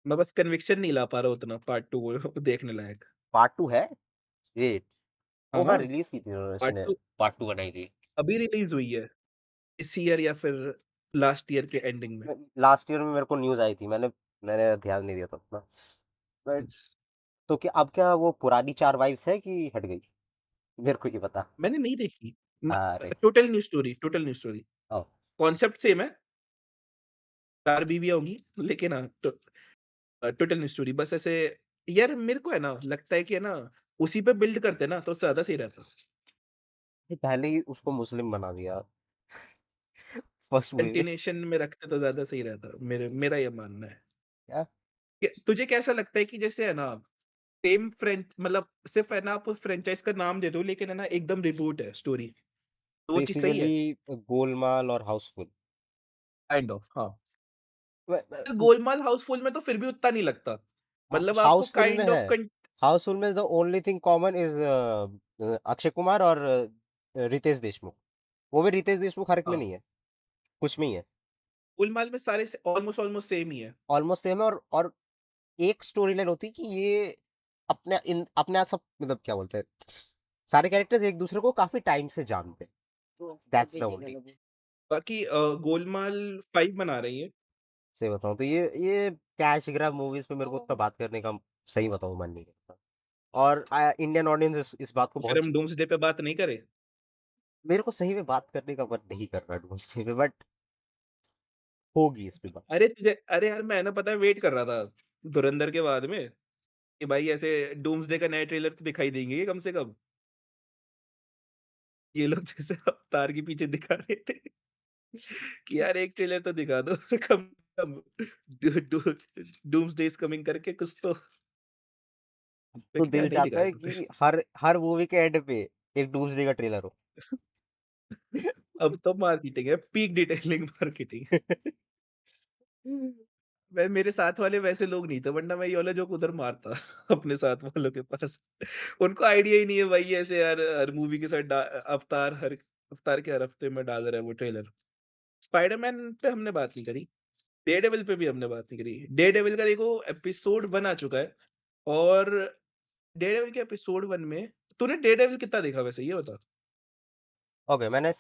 मैं बस कन्विक्शन नहीं ला पा रहा उतना पार्ट 2 को देखने लायक। पार्ट 2 है? वेट, हाँ, ओ हाँ, हाँ, रिलीज़ की थी उन्होंने, पार्ट इसने 2 पार्ट 2 बनाई थी। अभी रिलीज़ हुई है, इस ईयर या फिर लास्ट ईयर के एंडिंग में। लास्ट ईयर में मेरे को न्यूज़ आई थी, मैंने मैंने ध्यान नहीं दिया था उतना। राइट। तो क्या अब क्या वो पुरानी 4 वाइव्स है कि हट गई? मेरे को नहीं पता। मैंने नहीं देखी। न अरे! Total new story. Oh! Concept same है, 4 बीवियाँ होंगी, लेकिन हाँ, टोटल न्यू स्टोरी बस ऐसे यार मेरे को है ना, लगता है कि है ना, उसी पे बिल्ड करते ना तो ज़्यादा सही रहता। ये पहले ही उसको मुस्लिम बना दिया फर्स्ट मूवी में। कंटिन्यूएशन में रखते तो ज़्यादा सही रहता, मेरा ये मानना है। क्या? कि तुझे कैसा लगता है कि जैसे है ना, सेम मतलब सिर्फ़ है ना, आप उस फ्रैंचाइज़ का नाम दे दो, लेकिन है ना, एकदम रिबूट है स्टोरी, तो वो चीज़ सही है? बेसिकली गोलमाल और हाउसफुल। काइंड ऑफ हाँ। व व गोलमाल हाउसफुल में तो फिर भी उतना नहीं लगता। मतलब आपको हाउसफुल में काइंड है। ऑफ कन हाउसफुल में the only thing common is Akshay Kumar और रितेश देशमुख। वो भी रितेश देशमुख हर एक में हाँ, नहीं है, कुछ में ही है। गोलमाल में सारे से ऑलमोस्ट सेम ही है। ऑलमोस्ट सेम है और एक स्टोरी लाइन होती है कि ये अपने आप सब मतलब क्या बोलते हैं, सारे कैरेक्टर्स एक दूसरे को काफ़ी टाइम से जानते हैं। तो दैट्स द ओनली। बाकी गोलमाल 5 बना रही है। सही बताऊँ तो ये कैश ग्रैब मूवीज़ पे मेरे को उतना बात करने का सही बताऊँ मन नहीं करता। और इंडियन ऑडियंस इस बात को तो फिर बहुत हम डूम्सडे पे बात नहीं करें? मेरे को सही में बात करने का मन नहीं कर रहा डोमेस्टिक में बट होगी इस पे बात। अरे यार मैं ना पता है वेट कर रहा था, धुरंधर के बाद में, कि भाई ऐसे डूम्सडे का नया ट्रेलर तो दिखाई देंगे कम से कम। ये लोग जैसे अवतार के पीछे दिखा रहे थे कि यार एक ट्रेलर तो दिखा दो कम से come do do doomsday is coming करके कुछ तो, तो लेकिन यार दिल नहीं चाहता दिखाया है कुछ। कि हर हर मूवी के एंड पे एक डूम्सडे का ट्रेलर हो। अब तो मार्केटिंग है, पीक डिटेलिंग मार्केटिंग। मैं मेरे साथ वाले वैसे लोग नहीं थे, वरना मैं ये वाला जोक उधर मारता अपने साथ वालों के पास। उनको आइडिया ही नहीं है भाई, ऐसे यार हर मूवी के साथ अवतार के हर हफ्ते में डाल रहा है वो ट्रेलर। स्पाइडरमैन पे हमने बात नहीं करी, डेयरडेविल पे भी हमने बात नहीं करी। डेयरडेविल का देखो एपिसोड 1 आ चुका है, और डेयरडेविल के एपिसोड 1 में तूने डेयरडेविल कितना देखा वैसे ये बता? ओके मैंने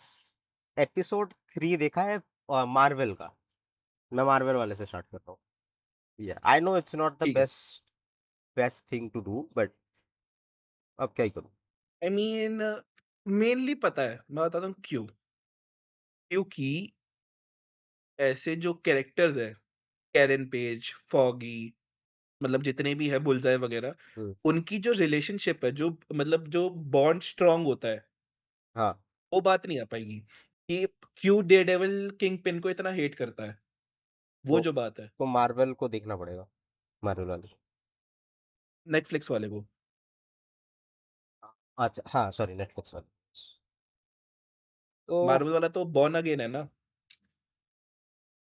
एपिसोड 3 देखा है मार्वल का। मैं मार्वल वाले से स्टार्ट करता हूँ। या I know it's not the ठीक है। Best best thing to do but अब क्या ही करूँ। आई मीन मेनली पता है, मैं बताता हूँ क्यों? क्योंकि ऐसे जो कैरेक्टर्स हैं, कैरेन पेज, फॉगी, मतलब जितने भी हैं बुलसाई वगैरह, हुँ, उनकी जो रिलेशनशिप है, जो मतलब जो बॉन्ड स्ट्रॉन्ग होता है, हाँ, वो बात नहीं आ पाएगी कि क्यों डेयरडेविल किंगपिन को इतना हेट करता है, वो तो जो बात है, तो मार्वल को देखना पड़ेगा, मार्वल वाले। नेटफ्लिक्स वाले को। अच्छा हाँ, सॉरी नेटफ्लिक्स वाले। तो मार्वल वाला तो बॉर्न अगेन है ना,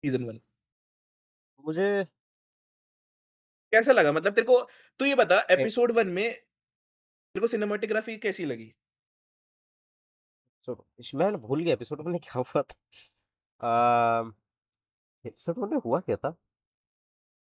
सीज़न 1। मुझे कैसा लगा? मतलब तेरे को तू ये बता ए एपिसोड 1 में तेरे को सिनेमैटोग्राफी कैसी लगी? एपिसोड मैं ना भूल गया एपिसोड में क्या हुआ था। एपिसोड 1 में हुआ क्या था?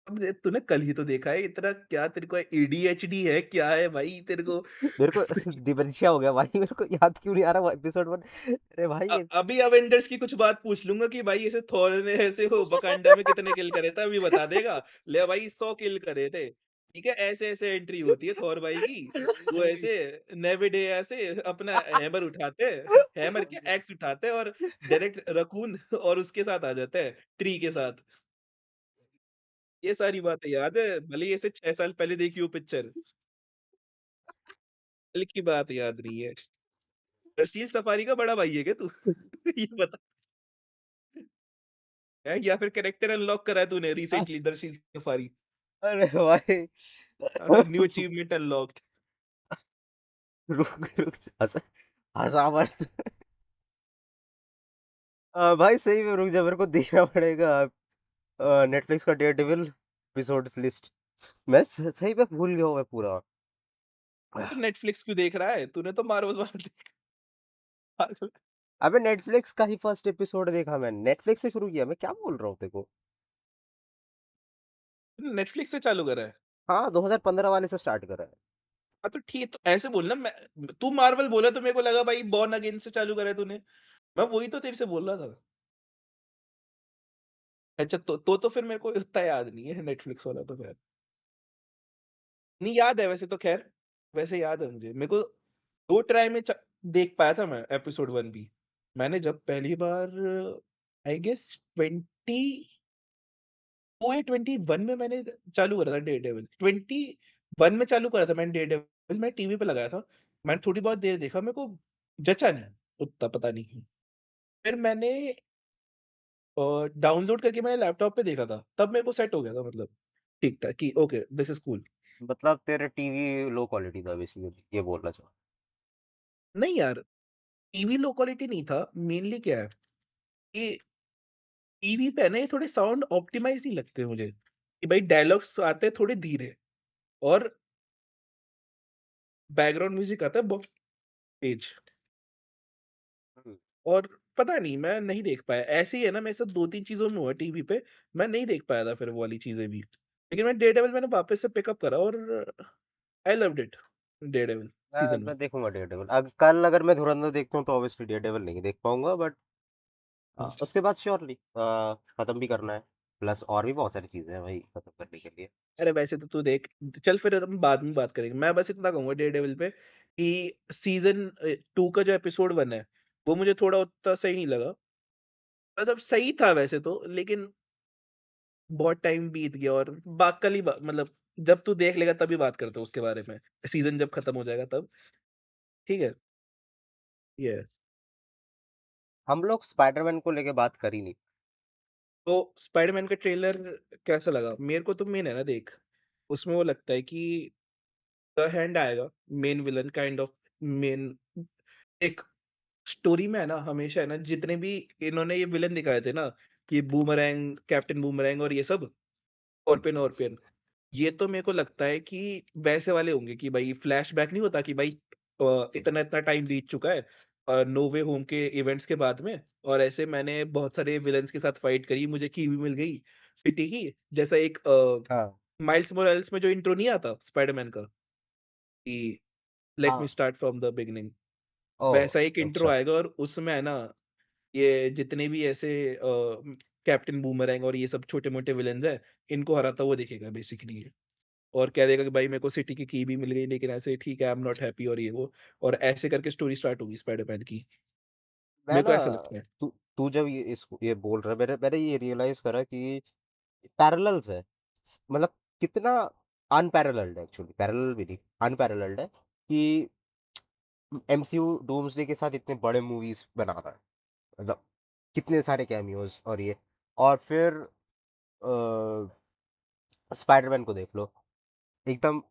अब तूने कल ही तो देखा है, इतना क्या तेरे को एडीएचडी है, क्या है भाई तेरे को? मेरे को डिमेंशिया हो गया भाई मेरे को याद क्यों नहीं आ रहा वो एपिसोड 1 अरे भाई अभी अवेंजर्स की कुछ बात पूछ लूँगा कि भाई ऐसे थॉर ने ऐसे वो वकांडा में कितने किल करे थे, अभी बता देगा। ले भाई 100 किल करे थे। ठीक है, ऐसे-ऐसे एंट्री होती है थॉर भाई की। वो ऐसे नेविडे ऐसे अपना हैमर उठाते हैं, हैमर क्या एक्स उठाते हैं और डायरेक्ट रकून और उसके साथ आ जाते हैं, ट्री के साथ। ये सारी बातें याद है, भले ही ऐसे 6 साल पहले देखी हो पिक्चर, कल की बात याद नहीं है। रशीद सफारी का बड़ा भाई है क्या तू? ये बता। है या फिर कैरेक्टर अनलॉक करा है तूने रिसेंटली दरशील सफारी? अरे भाई न्यू अचीवमेंट अनलॉक्ड। रुक रुक हंसा हंसा मत भाई सही में रुक जा मेरे को देखना पड़ेगा नेटफ्लिक्स का डेयरडेविल एपिसोड्स लिस्ट मैं सही में भूल गया हूँ मैं पूरा तो नेटफ्लिक्स क्यों देख रहा है? तूने तो मार्वल वाला देखा पागल। अबे नेटफ्लिक्स का ही फर्स्ट एपिसोड देखा मैंने नेटफ्लिक्स से शुरू किया मैं क्या बोल रहा हूँ तेरे को नेटफ्लिक्स से चालू करा है? हाँ 2015 वाले से स्टार्ट करा है हाँ, तो ठीक तो ऐसे बोलना मैं तू मार्वल बोला तो मेरे को लगा भाई बॉर्न अगेन से चालू करा है तूने। मैं वही तो तेरे से बोल रहा था। अच्छा तो फिर मेरे को इतना याद नहीं है नेटफ्लिक्स वाला तो फिर। नहीं याद है वैसे तो ख़ैर, वैसे याद है मुझे। मेरे को 2 ट्राई में देख पाया था मैं एपिसोड 1 भी। मैंने जब पहली बार आई गेस 22 या 21 में मैंने चालू करा था डेयरडेविल। 21 में चालू करा था मैंने डेयरडेविल, मैं टीवी पे लगाया था। मैंने थोड़ी बहुत देर देखा, मेरे को जचा नहीं उतना, पता नहीं क्यों। फिर मैंने डाउनलोड करके मैंने लैपटॉप पे देखा था, तब मेरे को सेट हो गया था मतलब ठीक-ठाक कि ओके दिस इज़ कूल। मतलब तेरा टीवी लो क्वालिटी था बेसिकली, ये बोलना चाह नहीं यार, टीवी लो क्वालिटी नहीं था, मेनली क्या है कि टीवी पे है ना ये थोड़े साउंड ऑप्टिमाइज़ नहीं लगते मुझे, कि भाई डायलॉग्स आते हैं थोड़े धीरे और बैकग्राउंड म्यूज़िक आता है बहुत तेज़। हुँ। और पता नहीं मैं नहीं देख पाया। ऐसे ही है ना मेरे साथ 2-3 चीज़ों में हुआ टीवी पे, मैं नहीं देख पाया था फिर वो वाली चीज़ें भी। लेकिन मैं डेयरडेविल मैंने वापस से पिकअप करा और I loved it, Daredevil season 1। मैं देखूँगा डेयरडेविल। कल अगर मैं धुरंधर देखता हूँ तो ऑब्वियसली डेयरडेविल नहीं देख पाऊँगा, बट उसके बाद श्योरली खत्म भी करना है। प्लस और भी बहुत सारी चीज़ें हैं भाई खत्म करने के लिए। अरे वैसे तो तू देख, चल फिर हम बाद में बात करेंगे। मैं बस इतना कहूँगा डेयरडेविल पे कि सीज़न 2 का जो एपिसोड 1 है, वो मुझे थोड़ा उतना सही नहीं लगा। मतलब सही था वैसे तो, लेकिन बहुत टाइम बीत गया और कल ही मतलब जब तू देख लेगा तभी बात करते हैं उसके बारे में। सीज़न जब खत्म हो जाएगा तब, ठीक है? ये हम लोग स्पाइडरमैन को लेके बात कर ही नहीं। तो स्पाइडरमैन का ट्रेलर कैसा लगा? मेरे को तो मेन है ना देख, उसमें वो लगता है कि द हैंड आएगा, main villain kind of main एक स्टोरी में है ना हमेशा है ना जितने भी इन्होंने ये विलेन दिखाए थे ना कि बूमरैंग, कैप्टन बूमरैंग और ये सब, स्कॉर्पियन वॉर्पियन, ये तो मेरे को लगता है कि वैसे वाले होंगे कि भाई फ्लैशबैक नहीं होता कि भाई इतना-इतना टाइम बीत चुका है नो वे होम के इवेंट्स के बाद में और ऐसे मैंने बहुत सारे विलेन्स के साथ फाइट करी, मुझे की भी मिल गई, पिटी की। जैसा एक हाँ। माइल्स मोरेल्स में जो इंट्रो नहीं आता स्पाइडरमैन का कि लेट मी हाँ। स्टार्ट फ्रॉम द बिगिनिंग, वैसा एक ओह! इंट्रो अच्छा। आएगा और उसमें है ना ये जितने भी ऐसे कैप्टन बूमरैंग और ये सब छोटे-मोटे विलेन्स हैं, इनको हराता हुआ दिखेगा बेसिकली ये। और कह देगा कि भाई मेरे को सिटी की की भी मिल गई लेकिन ऐसे ठीक है आई एम नॉट हैप्पी और ये वो और ऐसे करके स्टोरी स्टार्ट होगी स्पाइडरमैन की। मैं मेरे ना को ऐसा लगता है। तू तू जब ये बोल रहा है, मैंने ये रियलाइज़ करा कि पैरेलल्स है। मतलब कितना अनपैरेलल्ड है एक्चुअली, पैरेलल भी नहीं, अनपैरेलल्ड है कि एमसीयू डूम्सडे के साथ इतने बड़े मूवीज़ बना रहा है। मतलब कितने सारे कैमियोज़ और ये, और फिर स्पाइडरमैन को देख लो। एकदम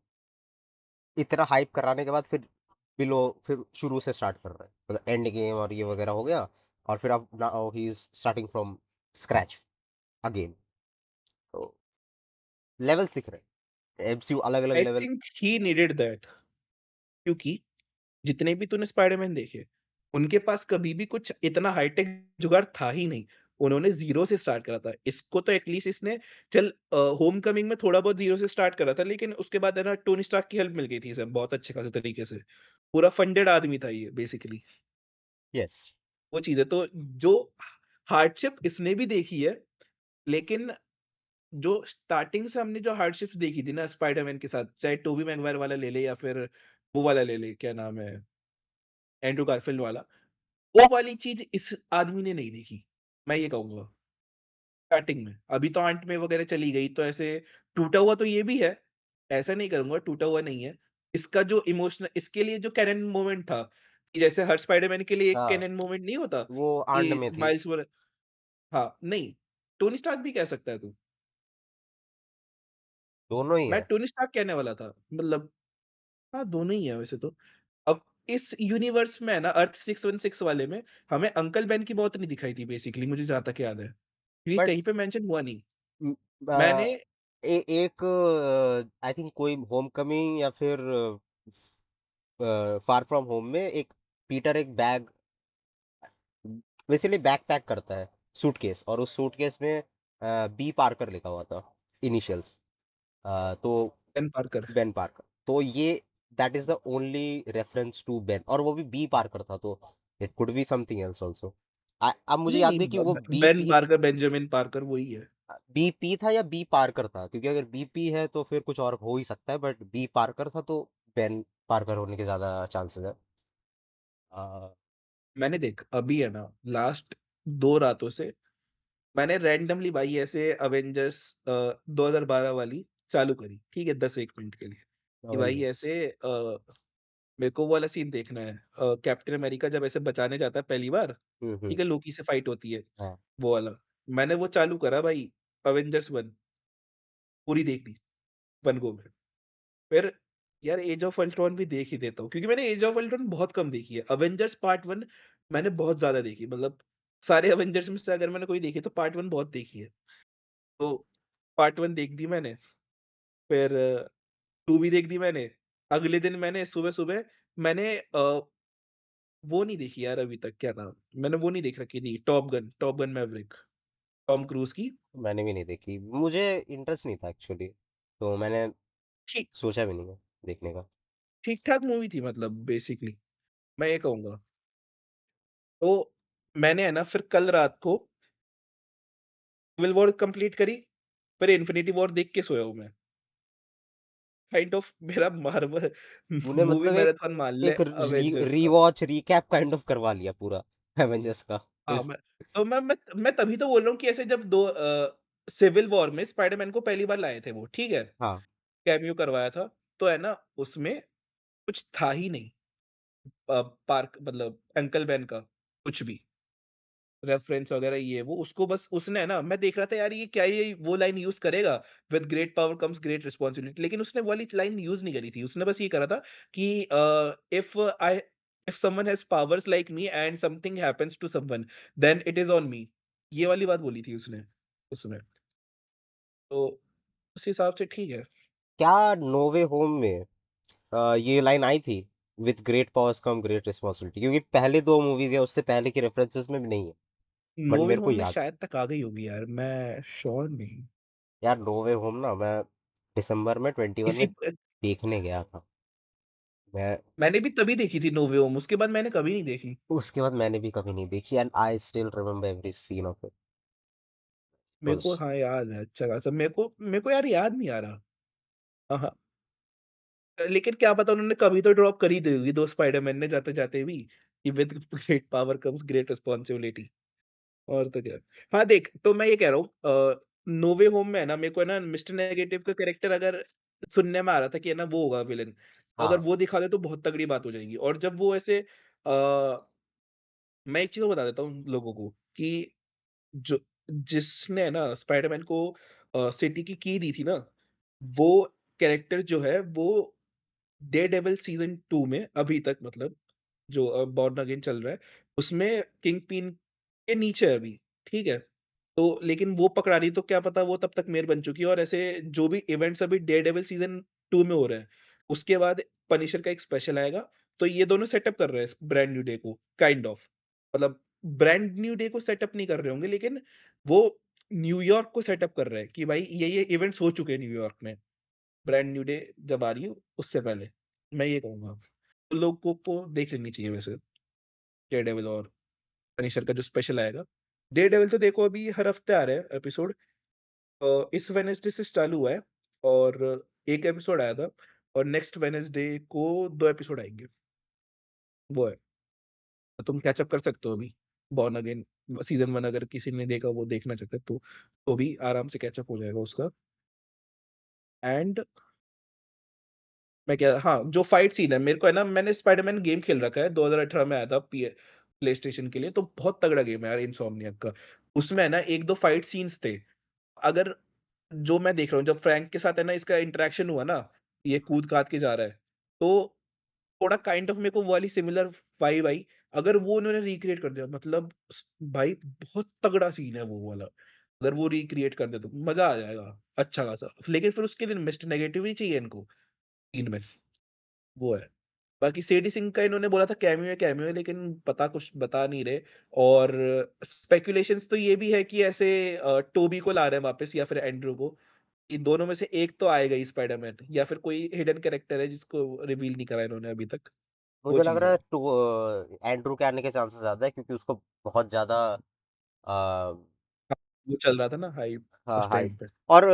इतना हाइप कराने के बाद फिर शुरू से स्टार्ट कर रहा है। मतलब एंड गेम और ये वगैरह हो गया, और फिर अब now he is starting from scratch again. तो लेवल्स दिख रहे हैं। एमसीयू अलग-अलग I level. Think he needed that क्योंकि जितने भी तूने स्पाइडरमैन देखे, उनके पास कभी भी कुछ इतना हाईटेक जुगाड़ था ही नहीं। उन्होंने ज़ीरो से स्टार्ट करा था। इसको तो एटलीस्ट इसने चल होमकमिंग में थोड़ा बहुत ज़ीरो से स्टार्ट करा था लेकिन उसके बाद है ना टोनी स्टार्क की हेल्प मिल गई थी इसे बहुत अच्छे खासे तरीके से। पूरा फंडेड आदमी था ये बेसिकली। यस। वो चीज़ है तो जो हार्डशिप इसने भी देखी है, लेकिन जो स्टार्टिंग से हमने जो हार्डशिप्स देखी थी ना स्पाइडरमैन के साथ, चाहे टोबी मैगवायर वाला ले ले या फिर वो वाला ले ले, क्या नाम है, एंड्रू गारफील्ड वाला, वो वाली चीज़ इस आदमी ने नहीं देखी, मैं ये कहूँगा, स्टार्टिंग में। अभी तो आंट में वगैरह चली गई, तो ऐसे टूटा हुआ तो ये भी है, ऐसा नहीं कहूँगा टूटा हुआ नहीं है। इसका जो इमोशनल इसके लिए जो कैनन मोमेंट था, कि जैसे हर स्पाइडरमैन के लिए एक हाँ, कैनन मोमेंट नहीं होता, वो आंड कि में थी। माइल्स मोर हाँ, नहीं, टोनी स्टार्क भी कह सकता है तू। दोनों ही मैं है। टोनी स्टार्क कहने वाला था, मतलब हाँ, दोनों ही है वैसे तो। अब इस यूनिवर्स में है ना अर्थ 616 वाले में हमें अंकल बेन की मौत नहीं दिखाई थी बेसिकली मुझे जहाँ तक याद है। क्योंकि बट कहीं पे मेंशन हुआ नहीं। उम, मैंने एक आई थिंक कोई होमकमिंग या फिर फार फ्रॉम होम में एक पीटर एक बैग, बेसिकली बैकपैक करता है, सूटकेस, और उस सूटकेस में बी पार्कर लिखा हुआ था, इनिशियल्स। तो बेन पार्कर बेन पार्कर, तो ये that is the only reference to Ben, और वो भी बी पार्कर था, तो it could be something else also. अब मुझे नहीं, याद नहीं नहीं कि वो B Ben P. Parker, Benjamin Parker वही है। बीपी था या बी पार्कर था? क्योंकि अगर बीपी है तो फिर कुछ और हो ही सकता है, बट बी पार्कर था तो बेन पार्कर होने के ज़्यादा चांसेस है। अ, मैंने देख अभी है ना लास्ट 2 रातों से मैंने रैंडमली भाई ऐसे अवेंजर्स 2012 वाली चालू करी, ठीक है? 10-1 मिनट के लिए, कि भाई अवेंजर्स। ऐसे मेरे को वो वाला सीन देखना है। कैप्टन अमेरिका जब ऐसे बचाने जाता है पहली बार, हुँ, हुँ। ठीक है? लोकी से फाइट होती है, हाँ, वो वाला। मैंने वो चालू करा भाई, अवेंजर्स 1 पूरी देख ली, 1 गो में। फिर यार एज ऑफ अल्ट्रॉन भी देख ही देता हूँ, क्योंकि मैंने एज ऑफ अल्ट्रॉन बहुत कम देखी है। अवेंजर्स पार्ट 1 मैंने बहुत ज़्यादा देखी, मतलब सारे अवेंजर्स में से अगर मैंने कोई देखी है तो पार्ट 1 बहुत देखी है। तो पार्ट 1 देख दी मैंने, फिर 2 भी देख दी मैंने। अगले दिन मैंने सुबह-सुबह मैंने वो नहीं देखी यार अभी तक, क्या नाम मैंने वो नहीं देख रखी थी, Top Gun Maverick, Tom Cruise की। मैंने भी नहीं देखी। मुझे इंटरेस्ट नहीं था एक्चुअली, तो मैंने ठीक सोचा भी नहीं है देखने का। ठीक-ठाक मूवी थी, मतलब बेसिकली, मैं ये कहूँगा। तो मैंने है ना फिर कल रात को सिविल वॉर कंप्लीट करी, फिर इन्फिनिटी वॉर देख के सोया हूँ मैं। काइंड ऑफ मेरा मार्वल तूने मूवी मतलब मैराथन मान ले एक अवेंजर्स का। रीवॉच रिकैप काइंड ऑफ करवा लिया पूरा एवेंजर्स का। हाँ, इस मैं तभी तो बोल रहा हूँ कि ऐसे जब सिविल वॉर में स्पाइडरमैन को पहली बार लाए थे वो, ठीक है? हाँ, कैमियो करवाया था, तो है ना उसमें कुछ था ही नहीं, पार्क मतलब अंकल बेन का, कुछ भी। रेफरेंस वगैरह ये वो उसको बस उसने है ना मैं देख रहा था यार ये क्या ये वो लाइन यूज़ करेगा with great power comes great responsibility, लेकिन उसने वो वाली लाइन यूज़ नहीं करी थी। उसने बस ये करा था कि if someone has powers like me and something happens to someone then it is on me. ये वाली बात बोली थी उसने उसमें। तो उस हिसाब से ठीक है। क्या नो वे होम में ये लाइन आई थी? With great powers come great responsibility, क्योंकि पहले 2 मूवीज़ या उससे पहले के रेफरेंसेस में भी नहीं है, बट नो वे मेरे को होम में याद शायद तक आ गई होगी यार, मैं श्योर नहीं। यार नो वे होम ना मैं दिसंबर में 21 इसी में देखने गया था। मैं मैंने भी तभी देखी थी नो वे होम, उसके बाद मैंने कभी नहीं देखी। उसके बाद मैंने भी कभी नहीं देखी, and I still remember every scene of it. मेरे वाज़ को हाँ, याद है अच्छा खासा। मेरे को यार याद नहीं आ रहा। हाँ, हाँ। लेकिन क्या पता उन्होंने कभी तो ड्रॉप कर ही दी होगी 2 स्पाइडरमैन ने जाते-जाते भी, कि with great power comes great responsibility. और तो क्या। हाँ, देख तो मैं ये कह रहा हूँ नो वे होम में है ना मेरे को है ना मिस्टर नेगेटिव का कैरेक्टर अगर सुनने में आ रहा था कि है ना वो होगा विलेन, अगर हाँ, वो दिखा दे तो बहुत तगड़ी बात हो जाएगी। और जब वो ऐसे मैं एक चीज़ और बता देता हूँ लोगों को कि जो जिसने है ना स्पाइडरमैन को सिटी की दी थी ना, वो कैरेक्टर जो है वो डेयरडेविल सीज़न 2 में अभी तक मतलब जो बॉर्न अगेन चल रहा है, उसमें किंगपिन के नीचे है अभी, ठीक है? तो लेकिन वो पकड़ा रही तो क्या पता वो तब तक मेयर बन चुकी है और ऐसे जो भी इवेंट्स अभी डेयरडेविल सीज़न 2 में हो रहे हैं, उसके बाद पनिशर का एक स्पेशल आएगा, तो ये दोनों सेटअप कर रहे हैं ब्रांड न्यू डे को काइंड ऑफ। मतलब ब्रांड न्यू डे को सेटअप नहीं कर रहे होंगे लेकिन वो न्यूयॉर्क को सेटअप कर रहे हैं कि भाई ये इवेंट्स हो चुके हैं न्यूयॉर्क में। ब्रांड न्यू डे जब आ रही है उससे पहले, मैं ये कहूँगा। तो लोगों को देख लेनी चाहिए वैसे डेयरडेविल और पनिशर का जो स्पेशल आएगा। डेयरडेविल तो देखो अभी हर हफ्ते आ रहे हैं एपिसोड। इस वेडनेसडे से चालू हुआ है और 1 एपिसोड आया था और नेक्स्ट वेडनेसडे को 2 एपिसोड आएँगे, वो है। तो तुम कैच अप कर सकते हो अभी, बॉर्न अगेन सीज़न 1 अगर किसी ने देखा वो देखना चाहता है तो भी आराम से कैच अप हो जाएगा उसका। एंड मैं क्या हाँ, जो फाइट सीन है मेरे को है ना मैंने स्पाइडरमैन गेम खेल रखा है 2018 में आया था प्लेस्टेशन के लिए तो बहुत तगड़ा गेम है यार इनसोम्नियाक का। उसमें है ना 1-2 फाइट सीन्स थे। अगर जो मैं देख रहा हूँ जब फ्रैंक के साथ है ना इसका इंटरैक्शन हुआ ना, ये कूद-काद के जा रहा है, तो थोड़ा काइंड ऑफ मेरे को वो वाली सिमिलर वाइब आई। अगर वो उन्होंने रिक्रिएट कर दिया मतलब भाई बहुत तगड़ा सीन है वो वाला। अगर वो रिक्रिएट कर दे तो मज़ा आ जाएगा अच्छा खासा। लेकिन फिर उसके लिए मिस्टर नेगेटिव ही चाहिए इनको सीन में, वो है। बाकी सीडी सिंह का इन्होंने बोला था कैमियो है लेकिन पता कुछ बता नहीं रहे और स्पेकुलेशंस तो ये भी है कि ऐसे टोबी को ला रहे हैं वापस या फिर एंड्रू को, कि दोनों में से एक तो आएगा ही स्पाइडरमैन या फिर कोई हिडन कैरेक्टर है जिसको रिवील नहीं करा इन्होंने अभी तक, वो मुझे लग चीज़ रहा है। है एंड्रू के आने के चांसेस ज़्यादा है, क्योंकि उसको बहुत ज़्यादा वो चल रहा था ना हाइप हाँ, उस हाइप। टाइम पे। और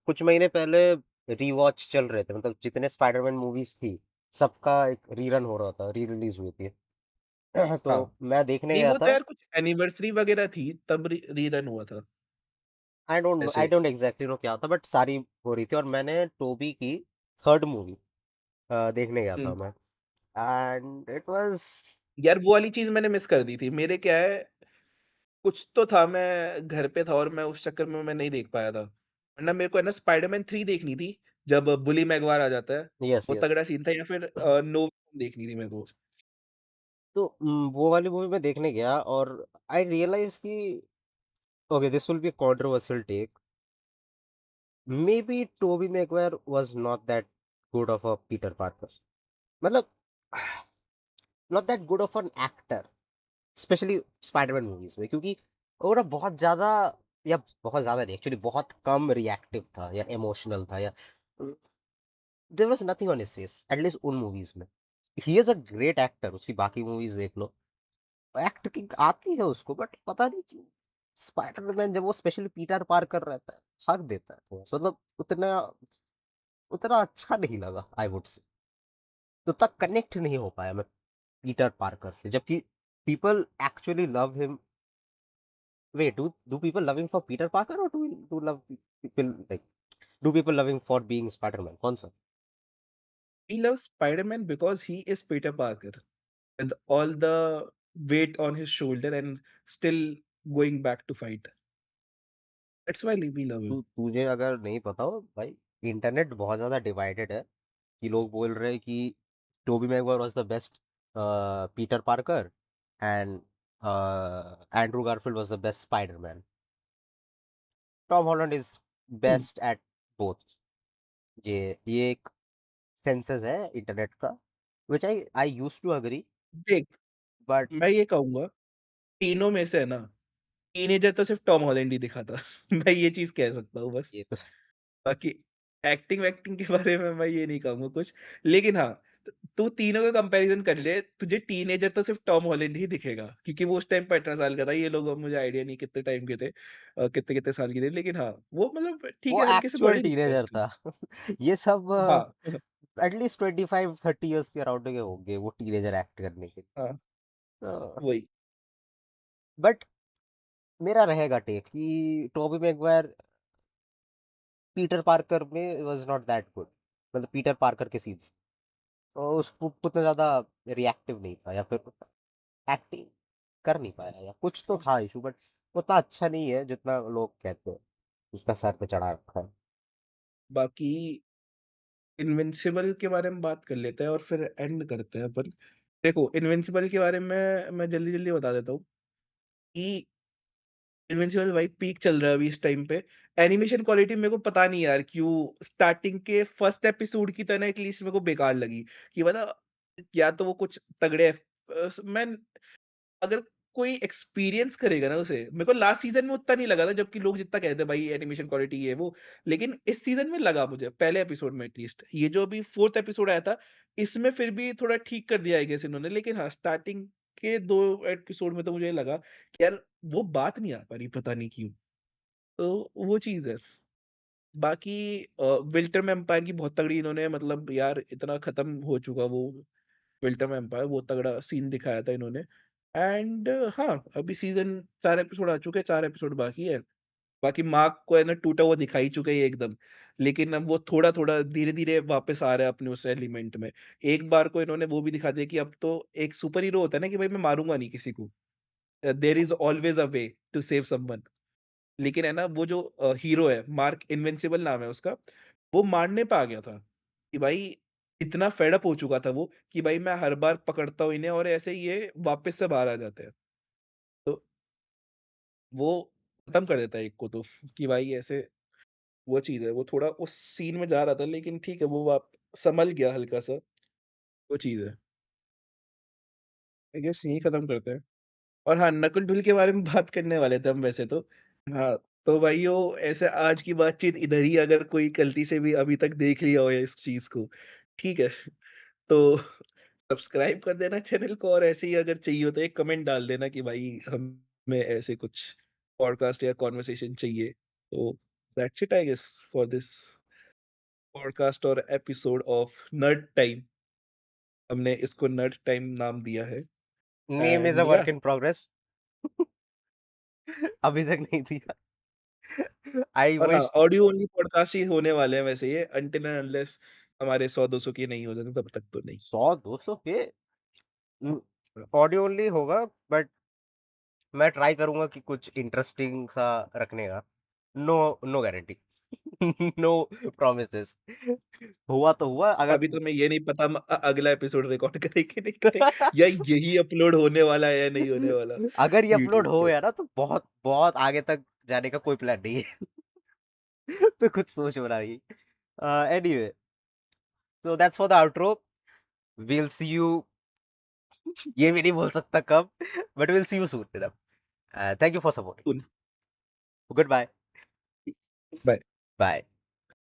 कुछ महीने पहले रीवॉच चल रहे थे, मतलब जितने स्पाइडरमैन मूवीज़ थी, सबका एक रीरन हो रहा था, री-रिलीज़ हुई थी। हाँ। तो मैं देखने नहीं गया वो तो था। यार कुछ एनिवर्सरी वगैरह थी तब रीरन हुआ था आई ऐसे। डोंट एग्ज़ैक्टली नो क्या था, बट सारी हो रही थी और मैंने टोबी की 3rd मूवी देखने गया था हुँ। मैं, एंड इट वाज़ यार वो वाली चीज़ मैंने मिस कर दी थी। मेरे क्या है कुछ तो था मैं घर पे था और मैं उस चक्कर में मैं नहीं देख पाया था। वरना मेरे को है ना स्पाइडरमैन 3 देखनी थी, जब बुली मैगवायर आ जाता है। यस, वो यस। तगड़ा सीन था या फिर नो देखनी थी मेरे को। तो वो वाली मूवी मैं देखने गया और आई रियलाइज़ कि okay, this will be a controversial take. Maybe Toby मैguire was not that good of a Peter Parker. मतलब not that good of an actor, specially Spiderman movies में, क्योंकि वो ना बहुत ज़्यादा, या बहुत ज़्यादा नहीं, एक्चुअली बहुत कम रिएक्टिव था या इमोशनल था, या there was nothing on his face, at least उन मूवीज़ में। He is a great actor, उसकी बाकी मूवीज़ देख लो, एक्टिंग आती है उसको, बट पता नहीं क्यों स्पाइडरमैन जब वो स्पेशली पीटर पार्कर रहता है, हक देता है थोड़ा-सा, मतलब उतना उतना अच्छा नहीं लगा, आई वुड से। उतना कनेक्ट नहीं हो पाया मैं पीटर पार्कर से, जबकि people actually love him. Wait, do people love him for Peter Parker, और do love people like, do people love him for being Spiderman, कौन-सा? He loves Spider-Man because he is Peter Parker with all the weight on his shoulder and still going back to fight. That's why we love him. तुझे अगर नहीं पता हो भाई, internet बहुत ज़्यादा divided है, कि लोग बोल रहे हैं कि Tobey मैguire was the best Peter Parker, and Andrew Garfield was the best Spiderman. Tom Holland is hmm, best at both. ये एक सेंसेस है इंटरनेट का, which I I used to agree, देख बट मैं ये कहूँगा तीनों में से है ना, टीनेजर तो सिर्फ़ टॉम हॉलैंड ही दिखा था। मैं ये चीज़ कह सकता हूँ बस। ये तो बाकी एक्टिंग-वैक्टिंग के बारे में मैं ये नहीं कहूँगा कुछ। लेकिन हाँ, तू तीनों का कंपैरिज़न कर ले, तुझे टीनेजर तो सिर्फ़ टॉम हॉलैंड ही दिखेगा। क्योंकि वो उस टाइम पे 18 साल का था। ये लोग अब मुझे आइडिया नहीं कितने टाइम के थे कितने-कितने साल के थे। लेकिन हाँ, वो मतलब ठीक वो है, हल्के से एक्चुअल बड़े दिखते हैं टीनेजर स्टिल। था। ये सब हाँ, एटलीस्ट 25-30 इयर्स के अराउंड के होंगे वो टीनेजर एक्ट करने के। हाँ, अ, वही। बट मेरा रहेगा टेक कि टोबी मैguire पीटर पार्कर में वाज़ नॉट दैट गुड। मतलब पीटर पार्कर के सीन्स, उसको उतना ज़्यादा रिएक्टिव नहीं था, या फिर एक्टिंग कर नहीं पाया, या कुछ तो था इश्यू, बट उतना अच्छा नहीं है जितना लोग कहते हैं। उसका सर पे चढ़ा रखा है। बाकी इनविंसिबल के बारे में बात कर लेते हैं और फिर एंड करते हैं अपन। देखो, इनविंसिबल के बारे में मैं जल्दी-जल्दी बता देता हूँ कि इनविंसिबल भाई पीक चल रहा है अभी इस टाइम पे। एनिमेशन क्वालिटी मेरे को पता नहीं यार क्यों स्टार्टिंग के फर्स्ट एपिसोड की तरह एटलीस्ट मेरे को बेकार लगी कि मतलब या तो वो कुछ तगड़े मैं अगर कोई एक्सपीरियंस करेगा ना उसे मेरे को लास्ट सीज़न में उतना नहीं लगा था जबकि लोग जितना कहते हैं भाई एनिमेशन क्वालिटी ये वो, लेकिन इस सीज़न में लगा मुझे पहले एपिसोड में एटलीस्ट। ये जो अभी 4th एपिसोड आया था, इसमें फिर भी थोड़ा ठीक कर दिया आई गेस इन्होंने। लेकिन हाँ, स्टार्टिंग के 2 एपिसोड में तो मुझे लगा कि यार वो बात नहीं आ पा रही पता नहीं क्यों? तो वो चीज़ है। बाकी विल्टरम एम्पायर की बहुत तगड़ी इन्होंने मतलब यार इतना खत्म हो चुका वो विल्टरम एम्पायर बहुत तगड़ा सीन दिखाया था इन्होंने। एंड हाँ, अभी सीज़न 4 एपिसोड आ चुके हैं, 4 एपिसोड बाकी है। बाकी मार्क को है ना टूटा हुआ दिखा ही चुका है ये एकदम। लेकिन अब वो थोड़ा-थोड़ा, धीरे-धीरे वापस आ रहा है अपने उस एलिमेंट में। एक बार को इन्होंने वो भी दिखा दिया कि अब तो एक सुपर हीरो होता है ना कि भाई मैं मारूँगा नहीं किसी को। There is always a way to save someone. लेकिन है ना वो जो हीरो है मार्क इनविंसिबल नाम है उसका, वो मारने पे आ गया था, कि भाई इतना फेड अप हो चुका था वो, कि भाई मैं हर बार पकड़ता हूँ इन्हें और ऐसे ही ये वापस से बाहर आ जाते हैं। तो वो खत्म कर देता है एक को तो, कि भाई ऐसे वो चीज़ है, वो थोड़ा उस सीन में जा रहा था लेकिन ठीक है वो वाप सँभल गया हल्का-सा, वो चीज़ है। आई गेस यहीं खत्म करते हैं। और हाँ, नकुल-ढुल के बारे में बात करने वाले थे हम वैसे तो। हाँ, तो भाइयों ऐसे आज की बातचीत इधर ही अगर कोई गलती से भी अभी तक देख लिया हो इस चीज़ को, ठीक है? तो सब्सक्राइब कर देना चैनल को और ऐसे ही अगर चाहिए हो तो एक कमेंट डाल देना कि भाई हमें ऐसे कुछ पॉडकास्ट या कॉन्वर्सेशन चाहिए। तो that's it I guess for this podcast और एपिसोड ऑफ नर्ड टाइम। हमने इसको नर्ड टाइम नाम दिया है। नेम इज अ एंड या वर्क इन प्रोग्रेस। अभी तक नहीं दिया। आई और हाँ, विश। ऑडियो ओनली पॉडकास्ट ही होने वाले हैं वैसे ये अनटिल एंड अनलेस हमारे 100-200 के नहीं हो जाते तब तक तो नहीं। 100-200 के हाँ, ऑडियो ओनली होगा, बट मैं ट्राई करूंगा कि कुछ इंटरेस्टिंग सा रखने का। No, no guarantee. No promises. हुआ तो हुआ अगर। अभी तो मैं ये नहीं पता अगला एपिसोड रिकॉर्ड करें कि नहीं करें या यही अपलोड होने वाला है या नहीं होने वाला अगर ये अपलोड यूट्यूब हो पे। गया ना तो बहुत बहुत आगे तक जाने का कोई प्लान नहीं है। तो कुछ सोच हो रहा है। Anyway, so that's for the outro. We'll see you. ये भी नहीं बोल सकता कब, but will see you soon. Thank you for supporting. Good bye. Bye. Bye.